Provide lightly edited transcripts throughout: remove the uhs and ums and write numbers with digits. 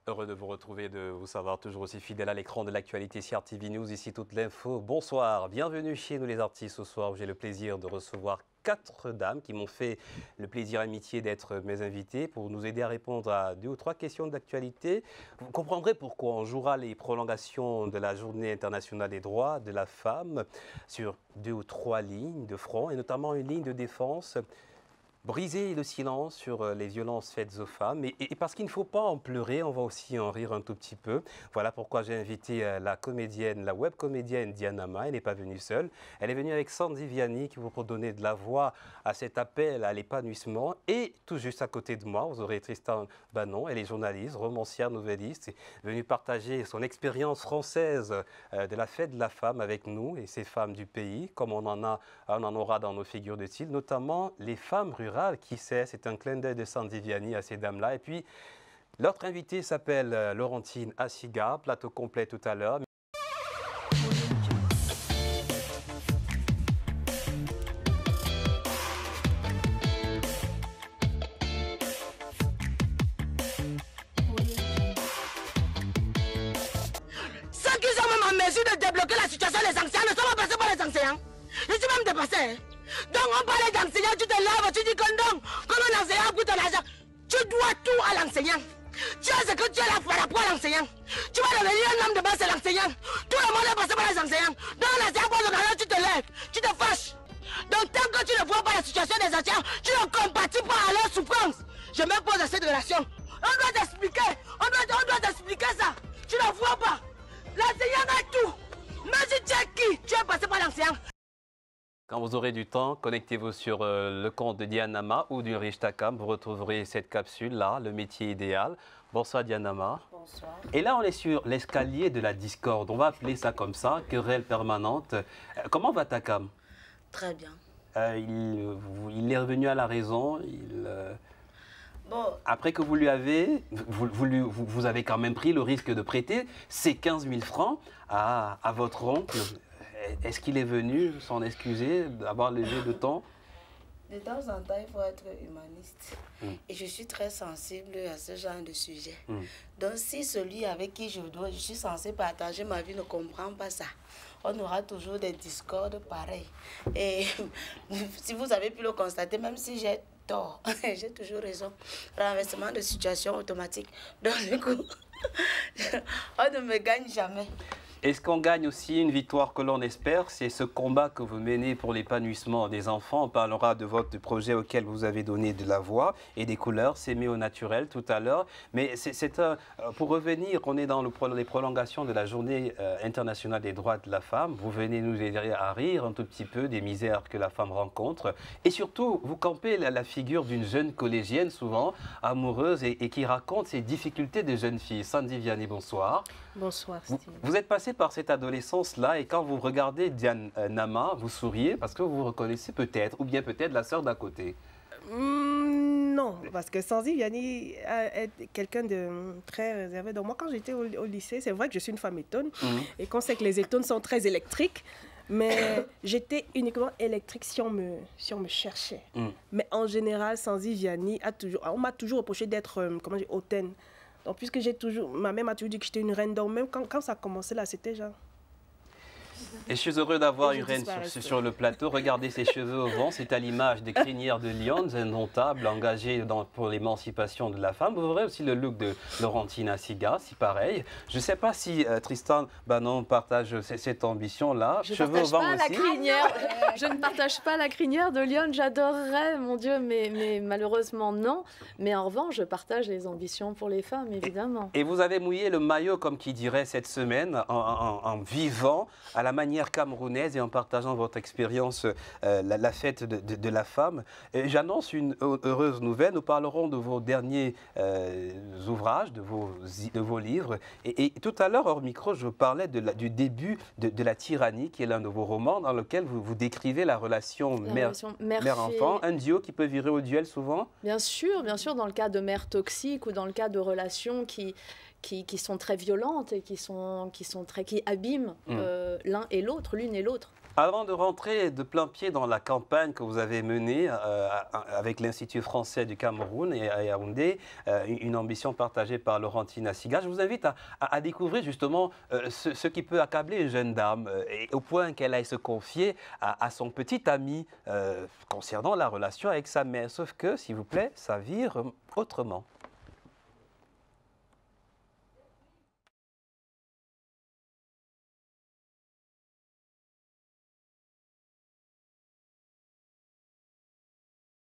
Heureux de vous retrouver, de vous savoir toujours aussi fidèle à l'écran de l'actualité CRTV News, ici toute l'info. Bonsoir, bienvenue chez nous les artistes ce soir où j'ai le plaisir de recevoir 4 dames qui m'ont fait le plaisir amitié d'être mes invités pour nous aider à répondre à 2 ou 3 questions d'actualité. Vous comprendrez pourquoi on jouera les prolongations de la Journée internationale des droits de la femme sur 2 ou 3 lignes de front et notamment une ligne de défense. Briser le silence sur les violences faites aux femmes. Et parce qu'il ne faut pas en pleurer, on va aussi en rire un tout petit peu. Voilà pourquoi j'ai invité la comédienne, la web comédienne Diana Ma. Elle n'est pas venue seule. Elle est venue avec Sandy Vianney qui vous pour donner de la voix à cet appel à l'épanouissement. Et tout juste à côté de moi, vous aurez Tristan Banon. Elle est journaliste, romancière, nouvelliste. Elle est venue partager son expérience française de la fête de la femme avec nous et ces femmes du pays, comme on en aura dans nos figures de style, notamment les femmes rurales. Qui sait, c'est un clin d'œil de Sandy Vianney à ces dames-là. Et puis, l'autre invitée s'appelle Laurentine Assiga, plateau complet tout à l'heure. Ceux qui sont même en mesure de débloquer la situation des anciens ne sont pas passés par les enseignants. Je suis même dépassé. Donc on parlait d'enseignants, tu te lèves, tu dis que non, comme un enseignant coûte ton argent. Tu dois tout à l'enseignant. Tu as ce que tu as là par rapport à l'enseignant. Tu vas devenir un homme de base, c'est l'enseignant. Tout le monde est passé par les enseignants. Donc l'enseignant pose ton argent, tu te lèves, tu te fâches. Donc tant que tu ne vois pas la situation des enseignants, tu ne compatis pas à leur souffrance. Je me pose à cette relation. On doit t'expliquer, on doit t'expliquer ça. Tu ne vois pas. L'enseignant a tout. Mais si tu es qui, tu es passé par l'enseignant. Quand vous aurez du temps, connectez-vous sur le compte de Diana Ma ou du Rich Takam. Vous retrouverez cette capsule-là, le métier idéal. Bonsoir Diana Ma. Bonsoir. Et là, on est sur l'escalier de la discorde. On va appeler ça comme ça, querelle permanente. Comment va Takam? Très bien. Il est revenu à la raison. Bon, Après que vous lui avez, vous avez quand même pris le risque de prêter ces 15 000 francs à votre oncle. Est-ce qu'il est venu s'en excuser d'avoir léger de temps? de temps en temps, il faut être humaniste. Et je suis très sensible à ce genre de sujet. Donc, si celui avec qui je suis censée partager ma vie ne comprend pas ça, on aura toujours des discordes pareils. Et si vous avez pu le constater, même si j'ai tort, j'ai toujours raison. Renversement de situation automatique. Donc, du coup, on ne me gagne jamais. Est-ce qu'on gagne aussi une victoire que l'on espère? C'est ce combat que vous menez pour l'épanouissement des enfants. On parlera de votre projet auquel vous avez donné de la voix et des couleurs, s'aimer au naturel tout à l'heure. Mais pour revenir, on est dans les prolongations de la Journée internationale des droits de la femme. Vous venez nous aider à rire un tout petit peu des misères que la femme rencontre. Et surtout, vous campez la figure d'une jeune collégienne, souvent amoureuse, et qui raconte ses difficultés de jeune fille. Sandy Vianney, bonsoir. Bonsoir, Steve. Vous êtes passé par cette adolescence-là et quand vous regardez Diana Ma, vous souriez parce que vous vous reconnaissez peut-être, ou bien peut-être la sœur d'à côté. Non, parce que Sandy Vianney est quelqu'un de très réservé. Donc moi, quand j'étais au lycée, c'est vrai que je suis une femme étonne et qu'on sait que les étonnes sont très électriques, mais j'étais uniquement électrique si on me cherchait. Mais en général, Sandy Vianney on m'a toujours reproché d'être, hautaine. Donc, puisque ma mère m'a toujours dit que j'étais une reine, donc même quand ça a commencé là, c'était genre... Et je suis heureux d'avoir une reine sur le plateau. Regardez ses cheveux au vent, c'est à l'image des crinières de Lyon, indomptables, engagées pour l'émancipation de la femme. Vous verrez aussi le look de Laurentine Assiga, si pareil. Je ne sais pas si Tristan Banon partage cette ambition-là. Je ne partage pas la crinière de Lyon, j'adorerais, mon Dieu, mais malheureusement non. Mais en revanche, je partage les ambitions pour les femmes, évidemment. Et vous avez mouillé le maillot, comme qui dirait cette semaine, en vivant à la manière camerounaise et en partageant votre expérience, la fête de la femme. J'annonce une heureuse nouvelle. Nous parlerons de vos derniers ouvrages, de vos livres. Et tout à l'heure, hors micro, je parlais du début de La tyrannie, qui est l'un de vos romans, dans lequel vous décrivez la relation mère-enfant, un duo qui peut virer au duel souvent. Bien sûr, dans le cas de mères toxiques ou dans le cas de relations qui sont très violentes et qui abîment l'un et l'autre, l'une et l'autre. Avant de rentrer de plein pied dans la campagne que vous avez menée avec l'Institut français du Cameroun et à Yaoundé, une ambition partagée par Laurentine Assiga, je vous invite à découvrir justement ce qui peut accabler une jeune dame, et au point qu'elle aille se confier à son petit ami concernant la relation avec sa mère. Sauf que, s'il vous plaît, ça vire autrement.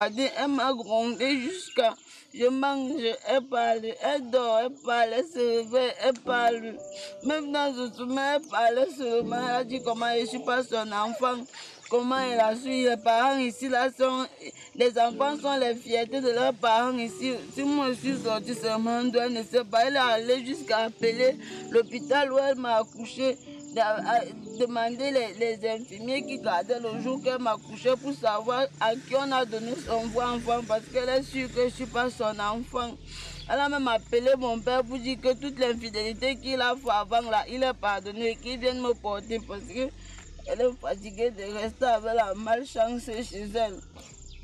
Elle m'a grondé jusqu'à... Je mange, elle parle, elle dort, elle parle, elle se réveille, elle parle. Même dans le sommeil, elle parle seulement. Elle a dit comment je ne suis pas son enfant. Comment elle a su, les parents ici, là, les enfants sont les fiertés de leurs parents ici. Si moi je suis sortie seulement, elle ne sait pas. Elle est allée jusqu'à appeler l'hôpital où elle m'a accouché. Demander les infirmiers qui gardaient le jour qu'elle m'a couché pour savoir à qui on a donné son vrai enfant parce qu'elle est sûre que je ne suis pas son enfant. Elle a même appelé mon père pour dire que toute l'infidélité qu'il a fait avant là, il est pardonné et qu'il vienne me porter parce qu'elle est fatiguée de rester avec la malchance chez elle.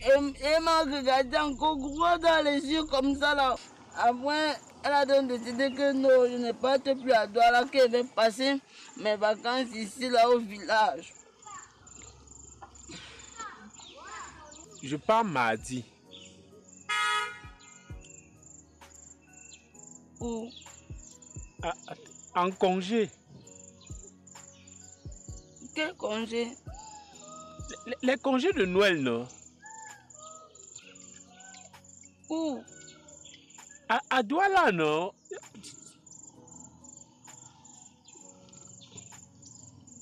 Et elle m'a regardé encore gros dans les yeux comme ça là. Après, elle a donc décidé que non, je n'ai pas été plus à Douala, qu'elle va passer mes vacances ici, là, au village. Je pars mardi. Où? En congé. Quel congé? Les congés de Noël, non? Où? À Douala, non?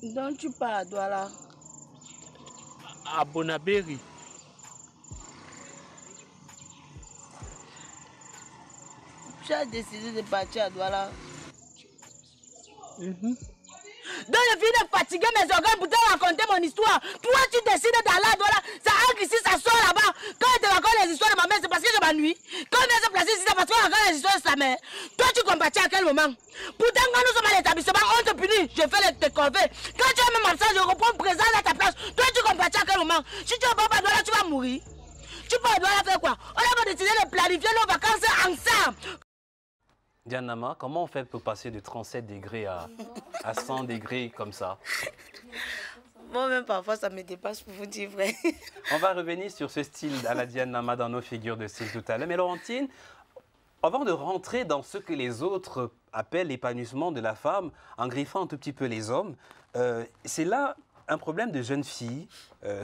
Donc tu pars à Douala? À Bonabéry. Tu as décidé de partir à Douala? Donc je viens de fatiguer mes organes pour te raconter mon histoire. Toi, tu décides d'aller à Douala. Ça entre ici, ça sort là-bas. Quand je te raconte les histoires de ma mère, c'est parce que je m'ennuie. Quand je viens se placer ici, c'est parce qu'on raconte les histoires de sa mère. Toi, tu compatis à quel moment? Pourtant, quand nous sommes à l'établissement, on te punit. Je fais tes corvées. Quand tu es même absent, je reprends présence à ta place. Toi, tu compatis à quel moment? Si tu ne vas pas à Douala, tu vas mourir. Tu peux à Douala faire quoi? On a décidé de planifier nos vacances ensemble. Diane Nama, comment on fait pour passer de 37 degrés à 100 degrés comme ça? Moi-même, parfois, ça me dépasse pour vous dire vrai. On va revenir sur ce style à la Diane Nama dans nos figures de style tout à l'heure. Mais Laurentine, avant de rentrer dans ce que les autres appellent l'épanouissement de la femme, en griffant un tout petit peu les hommes, c'est là un problème de jeunes filles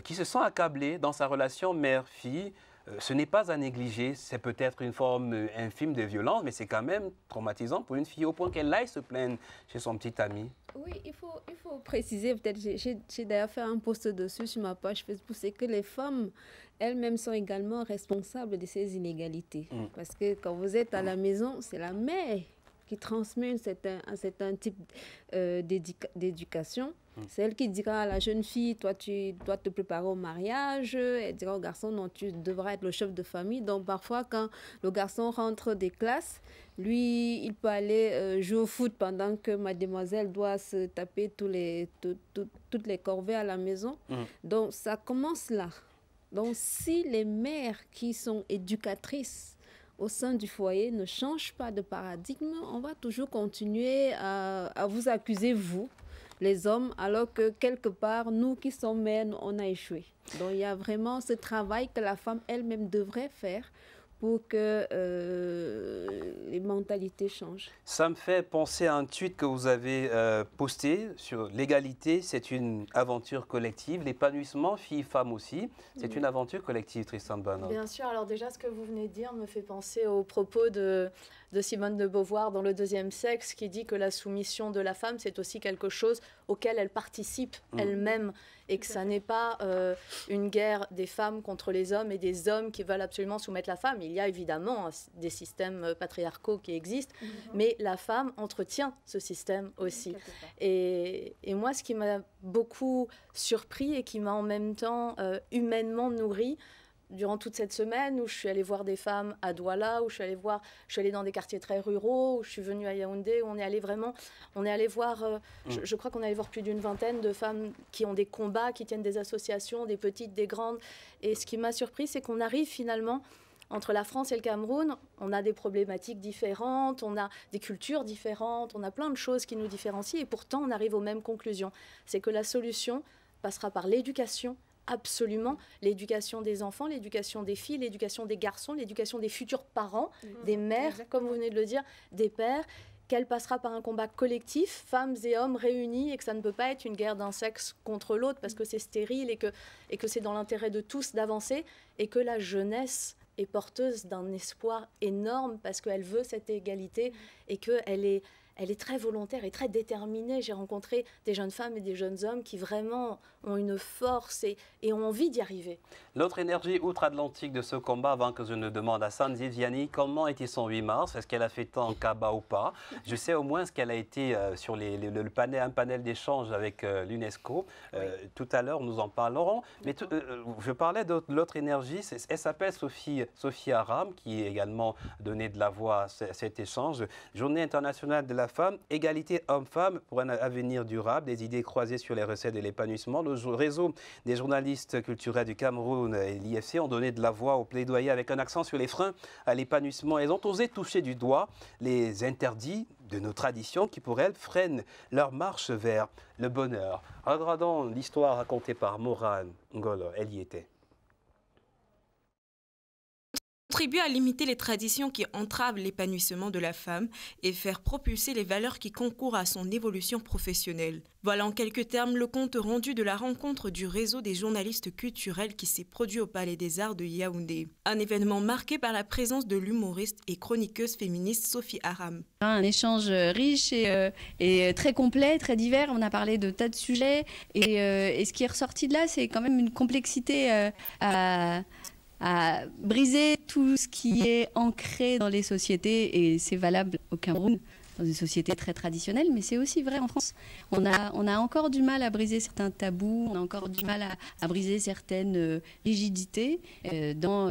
qui se sont accablées dans sa relation mère-fille. Ce n'est pas à négliger, c'est peut-être une forme infime de violence, mais c'est quand même traumatisant pour une fille au point qu'elle aille se plaindre chez son petit ami. Oui, il faut préciser, peut-être, j'ai d'ailleurs fait un post dessus sur ma page Facebook, c'est que les femmes elles-mêmes sont également responsables de ces inégalités. Parce que quand vous êtes à la maison, c'est la mère qui transmet un certain type d'éducation. C'est elle qui dira à la jeune fille, toi tu dois te préparer au mariage. Elle dira au garçon, non, tu devras être le chef de famille. Donc parfois quand le garçon rentre des classes, lui il peut aller jouer au foot pendant que mademoiselle doit se taper toutes les corvées à la maison. Donc ça commence là. Donc si les mères qui sont éducatrices au sein du foyer ne changent pas de paradigme, on va toujours continuer à vous accuser, vous, les hommes, alors que quelque part, nous qui sommes mères, on a échoué. Donc il y a vraiment ce travail que la femme elle-même devrait faire pour que les mentalités changent. Ça me fait penser à un tweet que vous avez posté sur l'égalité, c'est une aventure collective. L'épanouissement, filles-femmes aussi, c'est une aventure collective, Tristan Bannon. Bien sûr, alors déjà ce que vous venez de dire me fait penser aux propos de Simone de Beauvoir dans Le Deuxième Sexe, qui dit que la soumission de la femme, c'est aussi quelque chose auquel elle participe elle-même, et que ça n'est pas une guerre des femmes contre les hommes et des hommes qui veulent absolument soumettre la femme. Il y a évidemment des systèmes patriarcaux qui existent, mais la femme entretient ce système aussi. Et moi, ce qui m'a beaucoup surpris et qui m'a en même temps humainement nourri, durant toute cette semaine où je suis allée voir des femmes à Douala, où je suis allée dans des quartiers très ruraux, où je suis venue à Yaoundé, où on est allé voir, je crois qu'on est allé voir plus d'une vingtaine de femmes qui ont des combats, qui tiennent des associations, des petites, des grandes. Et ce qui m'a surpris, c'est qu'on arrive finalement, entre la France et le Cameroun, on a des problématiques différentes, on a des cultures différentes, on a plein de choses qui nous différencient et pourtant on arrive aux mêmes conclusions. C'est que la solution passera par l'éducation, absolument, l'éducation des enfants, l'éducation des filles, l'éducation des garçons, l'éducation des futurs parents, des mères, comme vous venez de le dire, des pères, qu'elle passera par un combat collectif, femmes et hommes réunis, et que ça ne peut pas être une guerre d'un sexe contre l'autre parce que c'est stérile et que c'est dans l'intérêt de tous d'avancer et que la jeunesse est porteuse d'un espoir énorme parce qu'elle veut cette égalité et qu'elle est très volontaire et très déterminée. J'ai rencontré des jeunes femmes et des jeunes hommes qui vraiment ont une force et ont envie d'y arriver. L'autre énergie outre-Atlantique de ce combat, avant que je ne demande à Sandy Vianney comment était son 8 mars, est-ce qu'elle a fait tant en Kaba ou pas? Je sais au moins ce qu'elle a été sur un panel d'échange avec l'UNESCO. Tout à l'heure, nous en parlerons. Mais je parlais de l'autre énergie, elle s'appelle Sophie Aram, qui a également donné de la voix à cet échange. Journée internationale de la femme, égalité homme-femme pour un avenir durable, des idées croisées sur les recettes de l'épanouissement. Le réseau des journalistes culturels du Cameroun et l'IFC ont donné de la voix au plaidoyer avec un accent sur les freins à l'épanouissement. Elles ont osé toucher du doigt les interdits de nos traditions qui, pour elles, freinent leur marche vers le bonheur. Regardons l'histoire racontée par Morane Ngolo. Elle y était. Contribuer à limiter les traditions qui entravent l'épanouissement de la femme et faire propulser les valeurs qui concourent à son évolution professionnelle. Voilà en quelques termes le compte rendu de la rencontre du réseau des journalistes culturels qui s'est produit au Palais des Arts de Yaoundé. Un événement marqué par la présence de l'humoriste et chroniqueuse féministe Sophie Aram. Un échange riche et très complet, très divers. On a parlé de tas de sujets et ce qui est ressorti de là, c'est quand même une complexité à briser tout ce qui est ancré dans les sociétés, et c'est valable au Cameroun, dans une société très traditionnelle, mais c'est aussi vrai en France. On a encore du mal à briser certains tabous, on a encore du mal à briser certaines rigidités dans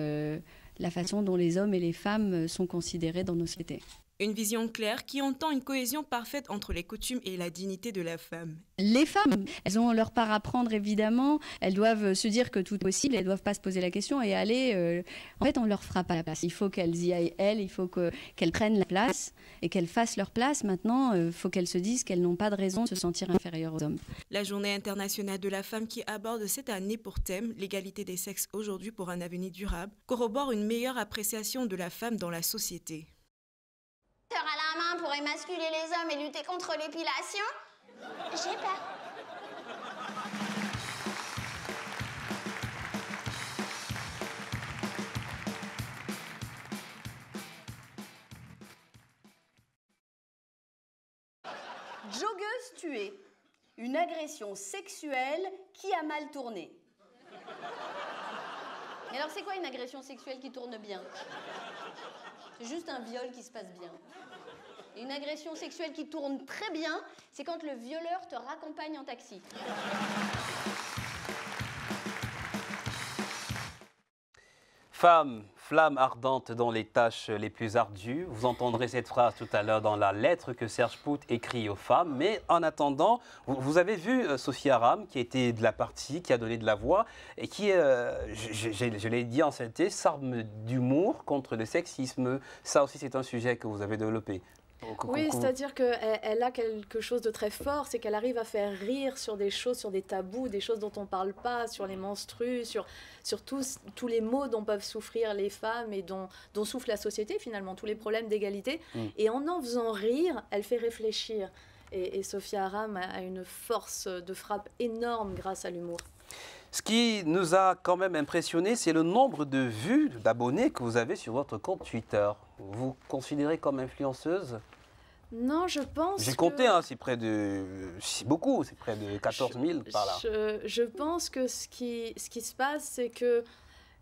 la façon dont les hommes et les femmes sont considérés dans nos sociétés. Une vision claire qui entend une cohésion parfaite entre les coutumes et la dignité de la femme. Les femmes, elles ont leur part à prendre évidemment, elles doivent se dire que tout est possible, elles ne doivent pas se poser la question et aller... En fait, on ne leur fera pas la place. Il faut qu'elles y aillent, elles, il faut qu'elles prennent la place et qu'elles fassent leur place. Maintenant, il faut qu'elles se disent qu'elles n'ont pas de raison de se sentir inférieures aux hommes. La Journée internationale de la femme qui aborde cette année pour thème l'égalité des sexes aujourd'hui pour un avenir durable corrobore une meilleure appréciation de la femme dans la société. À la main pour émasculer les hommes et lutter contre l'épilation? J'ai peur. Joggeuse tuée. Une agression sexuelle qui a mal tourné. Et alors, c'est quoi une agression sexuelle qui tourne bien? C'est juste un viol qui se passe bien. Et une agression sexuelle qui tourne très bien, c'est quand le violeur te raccompagne en taxi. Femme, flamme ardente dans les tâches les plus ardues. Vous entendrez cette phrase tout à l'heure dans la lettre que Serge Pout écrit aux femmes. Mais en attendant, vous avez vu Sophie Aram, qui était de la partie, qui a donné de la voix, et qui, je l'ai dit en synthèse, s'arme d'humour contre le sexisme. Ça aussi, c'est un sujet que vous avez développé. Oui, c'est-à-dire qu'elle a quelque chose de très fort, c'est qu'elle arrive à faire rire sur des choses, sur des tabous, des choses dont on ne parle pas, sur les menstrues, sur tous les maux dont peuvent souffrir les femmes et dont souffre la société finalement, tous les problèmes d'égalité. Et en faisant rire, elle fait réfléchir. Et Sophie Aram a une force de frappe énorme grâce à l'humour. Ce qui nous a quand même impressionné, c'est le nombre de vues, d'abonnés que vous avez sur votre compte Twitter. Vous considérez comme influenceuse? Non, je pense J'ai compté, hein, c'est près de... C'est beaucoup, c'est près de 14 000 par là. Je pense que ce qui se passe, c'est que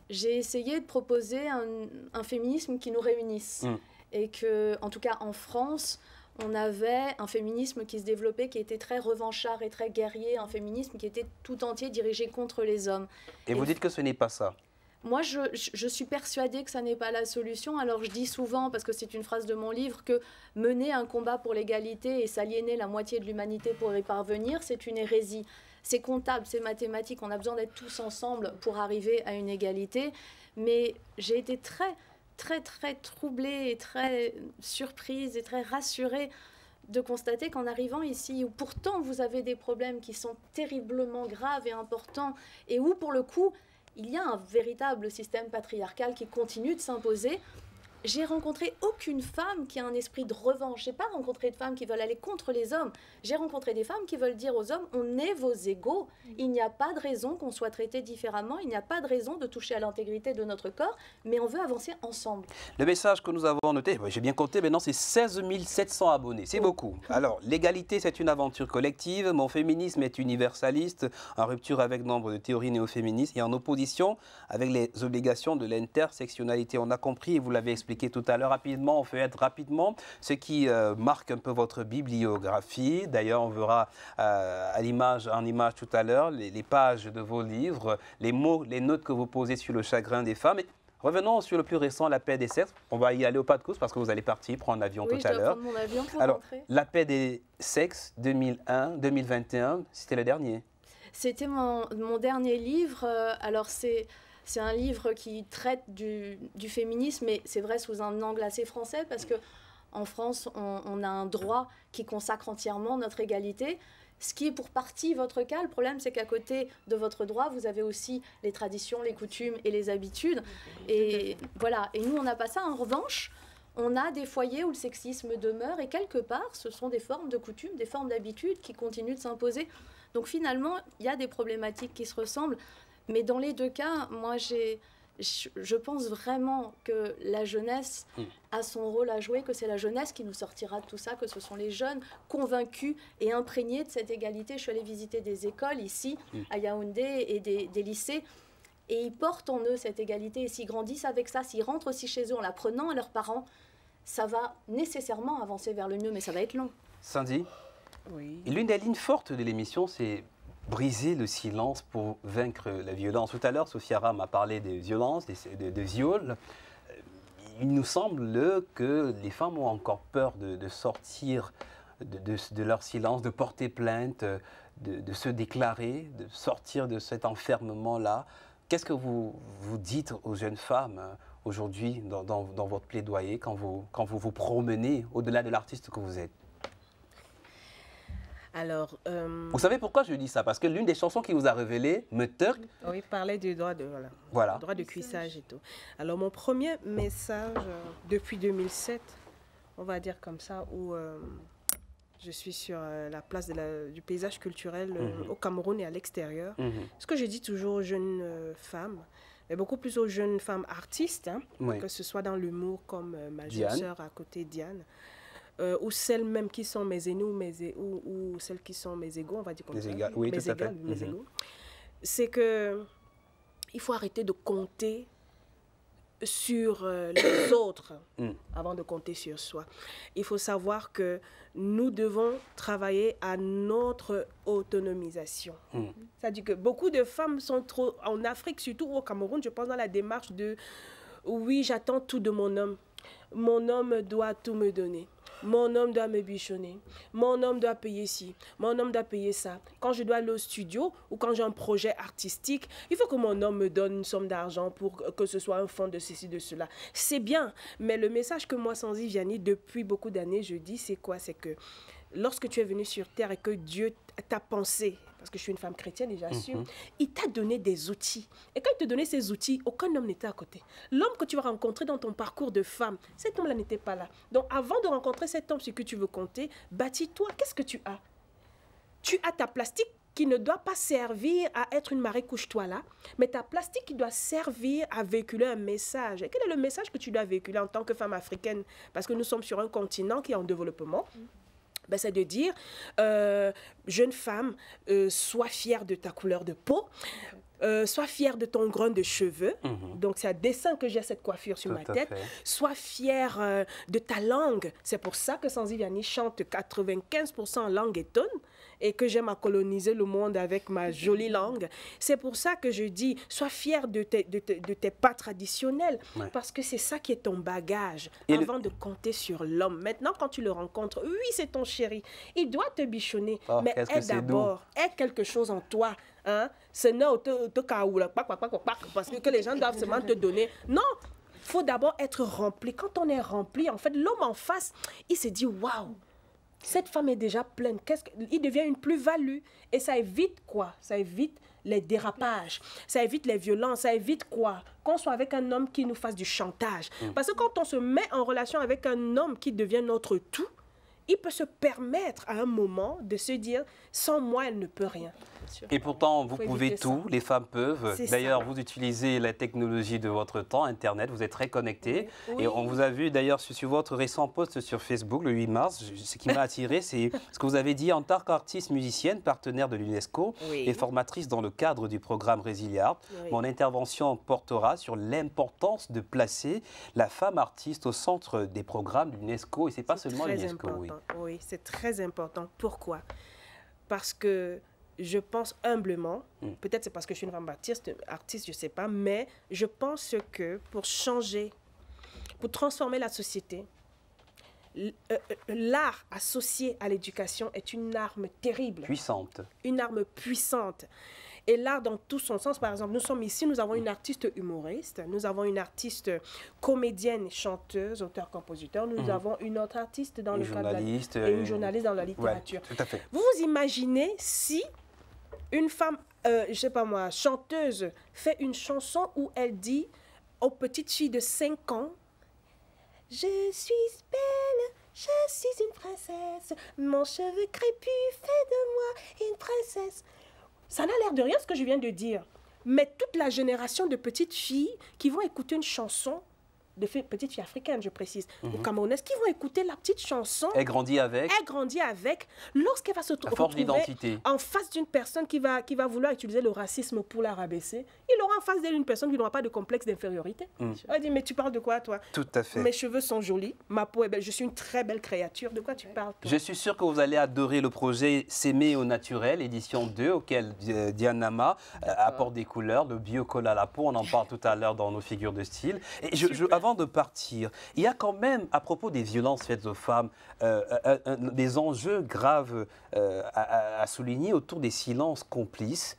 j'ai essayé de proposer un féminisme qui nous réunisse. Et que, en tout cas en France, on avait un féminisme qui se développait, qui était très revanchard et très guerrier, un féminisme qui était tout entier dirigé contre les hommes. Et vous dites que ce n'est pas ça? Moi, je suis persuadée que ça n'est pas la solution. Alors, je dis souvent, parce que c'est une phrase de mon livre, que mener un combat pour l'égalité et s'aliéner la moitié de l'humanité pour y parvenir, c'est une hérésie. C'est comptable, c'est mathématique. On a besoin d'être tous ensemble pour arriver à une égalité. Mais j'ai été très, très, très troublée et très surprise et très rassurée de constater qu'en arrivant ici, où pourtant vous avez des problèmes qui sont terriblement graves et importants, et où, pour le coup, il y a un véritable système patriarcal qui continue de s'imposer. J'ai rencontré aucune femme qui a un esprit de revanche. Je n'ai pas rencontré de femmes qui veulent aller contre les hommes. J'ai rencontré des femmes qui veulent dire aux hommes, on est vos égaux. Il n'y a pas de raison qu'on soit traité différemment. Il n'y a pas de raison de toucher à l'intégrité de notre corps, mais on veut avancer ensemble. Le message que nous avons noté, j'ai bien compté, maintenant c'est 16 700 abonnés. C'est beaucoup. Alors, l'égalité, c'est une aventure collective. Mon féminisme est universaliste, en rupture avec nombre de théories néo-féministes et en opposition avec les obligations de l'intersectionnalité. On a compris, et vous l'avez expliqué tout à l'heure rapidement, on fait être rapidement, ce qui marque un peu votre bibliographie. D'ailleurs, on verra en image tout à l'heure les pages de vos livres, les mots, les notes que vous posez sur le chagrin des femmes. Et revenons sur le plus récent, La paix des sexes. On va y aller au pas de course parce que vous allez partir prendre l'avion tout à l'heure. Alors, La paix des sexes 2001-2021, c'était le dernier. C'était mon dernier livre. Alors, c'est un livre qui traite du féminisme, mais c'est vrai sous un angle assez français, parce qu'en France, on a un droit qui consacre entièrement notre égalité, ce qui est pour partie votre cas. Le problème, c'est qu'à côté de votre droit, vous avez aussi les traditions, les coutumes et les habitudes. Et voilà. Et nous, on n'a pas ça. En revanche, on a des foyers où le sexisme demeure, et quelque part, ce sont des formes de coutumes, des formes d'habitudes qui continuent de s'imposer. Donc finalement, il y a des problématiques qui se ressemblent. Mais dans les deux cas, moi, je pense vraiment que la jeunesse a son rôle à jouer, que c'est la jeunesse qui nous sortira de tout ça, que ce sont les jeunes convaincus et imprégnés de cette égalité. Je suis allée visiter des écoles ici, à Yaoundé, et des lycées, et ils portent en eux cette égalité. Et s'ils grandissent avec ça, s'ils rentrent aussi chez eux en l'apprenant à leurs parents, ça va nécessairement avancer vers le mieux, mais ça va être long. Sandy, oui. L'une des lignes fortes de l'émission, c'est briser le silence pour vaincre la violence. Tout à l'heure, Sophia Ram a parlé des violences, de viols. Il nous semble que les femmes ont encore peur de sortir de leur silence, de porter plainte, de se déclarer, de sortir de cet enfermement-là. Qu'est-ce que vous dites aux jeunes femmes aujourd'hui dans votre plaidoyer quand vous promenez au-delà de l'artiste que vous êtes? Alors, vous savez pourquoi je dis ça? Parce que l'une des chansons qui vous a révélé, Meurtre. Oui, parlait du droit de, voilà. Droit de cuissage et tout. Alors, mon premier message, depuis 2007, on va dire comme ça, où je suis sur la place du paysage culturel au Cameroun et à l'extérieur. Ce que je dis toujours aux jeunes femmes, mais beaucoup plus aux jeunes femmes artistes, hein, que ce soit dans l'humour comme ma jeune sœur à côté, Diane, ou celles même qui sont mes aînés ou celles qui sont mes égaux, on va dire comme ça. Oui, mes égaux. C'est que il faut arrêter de compter sur les autres avant de compter sur soi. Il faut savoir que nous devons travailler à notre autonomisation. C'est-à-dire que beaucoup de femmes sont trop, en Afrique, surtout au Cameroun, je pense dans la démarche de « oui, j'attends tout de mon homme. Mon homme doit tout me donner. Mon homme doit me bichonner. Mon homme doit payer ci. Mon homme doit payer ça. Quand je dois aller au studio ou quand j'ai un projet artistique, il faut que mon homme me donne une somme d'argent pour que ce soit un fonds de ceci, de cela. » C'est bien, mais le message que moi, Sandy Vianney, depuis beaucoup d'années, je dis, c'est quoi? C'est que lorsque tu es venu sur Terre et que Dieu t'a pensé, parce que je suis une femme chrétienne et j'assume, il t'a donné des outils. Et quand il te donnait ces outils, aucun homme n'était à côté. L'homme que tu vas rencontrer dans ton parcours de femme, cet homme-là n'était pas là. Donc avant de rencontrer cet homme sur qui tu veux compter, bâtis-toi. Qu'est-ce que tu as? Tu as ta plastique qui ne doit pas servir à être une marée couche-toi là, mais ta plastique qui doit servir à véhiculer un message. Et quel est le message que tu dois véhiculer en tant que femme africaine? Parce que nous sommes sur un continent qui est en développement. Ben, c'est de dire, jeune femme, sois fière de ta couleur de peau, Sois fier de ton grain de cheveux. Donc, c'est à dessein que j'ai cette coiffure sur ma tête. Sois fier de ta langue. C'est pour ça que Sanzi Vianney chante 95% en langue étonne et que j'aime à coloniser le monde avec ma jolie langue. C'est pour ça que je dis, sois fier de tes pas traditionnels, parce que c'est ça qui est ton bagage, avant de compter sur l'homme. Maintenant, quand tu le rencontres, oui, c'est ton chéri. Il doit te bichonner, mais aie d'abord, aie quelque chose en toi. Hein? Ce n'est parce que les gens doivent seulement te donner. Non! Il faut d'abord être rempli. Quand on est rempli, en fait, l'homme en face, il se dit, waouh! Cette femme est déjà pleine. Il devient une plus-value. Et ça évite quoi? Ça évite les dérapages. Ça évite les violences. Ça évite quoi? Qu'on soit avec un homme qui nous fasse du chantage. Parce que quand on se met en relation avec un homme qui devient notre tout, il peut se permettre à un moment de se dire, sans moi, elle ne peut rien. Et pourtant, vous pouvez tout, les femmes peuvent. D'ailleurs, vous utilisez la technologie de votre temps, Internet, vous êtes très connectés. Et on vous a vu d'ailleurs sur votre récent post sur Facebook, le 8 mars, ce qui m'a attiré, c'est ce que vous avez dit en tant qu'artiste musicienne, partenaire de l'UNESCO et formatrice dans le cadre du programme Résiliart. Mon intervention portera sur l'importance de placer la femme artiste au centre des programmes de l'UNESCO. Et ce n'est pas seulement l'UNESCO. Oui, c'est très important. Pourquoi? Parce que je pense humblement, peut-être c'est parce que je suis une femme artiste, je ne sais pas, mais je pense que pour changer, pour transformer la société, l'art associé à l'éducation est une arme terrible. Puissante. Une arme puissante. Et l'art dans tout son sens, par exemple, nous sommes ici, nous avons une artiste humoriste, nous avons une artiste comédienne, chanteuse, auteur-compositeur, nous avons une autre artiste dans le cadre de une journaliste dans la littérature. Ouais, tout à fait. Vous vous imaginez si une femme, je ne sais pas moi, chanteuse, fait une chanson où elle dit aux petites filles de 5 ans, « Je suis belle, je suis une princesse, mon cheveu crépus fait de moi une princesse. » Ça n'a l'air de rien ce que je viens de dire. Mais toute la génération de petites filles qui vont écouter une chanson, de petites filles africaines, je précise, ou camerounaises, qui vont écouter la petite chanson. Elle grandit avec. Elle grandit avec. Lorsqu'elle va se retrouver en face d'une personne qui va vouloir utiliser le racisme pour la rabaisser, il aura en face d'elle une personne qui n'aura pas de complexe d'infériorité. Elle va dire, mais tu parles de quoi, toi? Tout à fait. Mes cheveux sont jolis, ma peau est belle, je suis une très belle créature. De quoi tu parles, toi? Je suis sûr que vous allez adorer le projet S'aimer au naturel, édition 2, auquel Diane Nama apporte des couleurs, le bio-colle à la peau. On en parle tout à l'heure dans nos figures de style. Et avant de partir, il y a quand même, à propos des violences faites aux femmes, des enjeux graves à souligner autour des silences complices.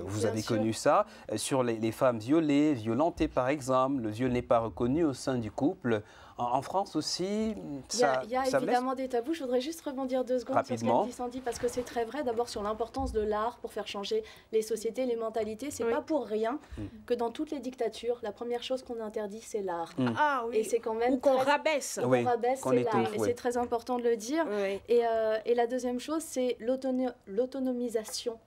Vous avez connu ça, sur les femmes violées, violentées par exemple. Le viol n'est pas reconnu au sein du couple. En France aussi, ça Il y a évidemment des tabous. Je voudrais juste rebondir 2 secondes sur ce qu'a dit Sandy, parce que c'est très vrai. D'abord sur l'importance de l'art pour faire changer les sociétés, les mentalités. C'est pas pour rien que dans toutes les dictatures, la première chose qu'on interdit, c'est l'art. Ah oui. Et c'est quand même ou qu'on rabaisse. Qu'on rabaisse, c'est l'art. Et c'est très important de le dire. Et la deuxième chose, c'est l'autonomisation,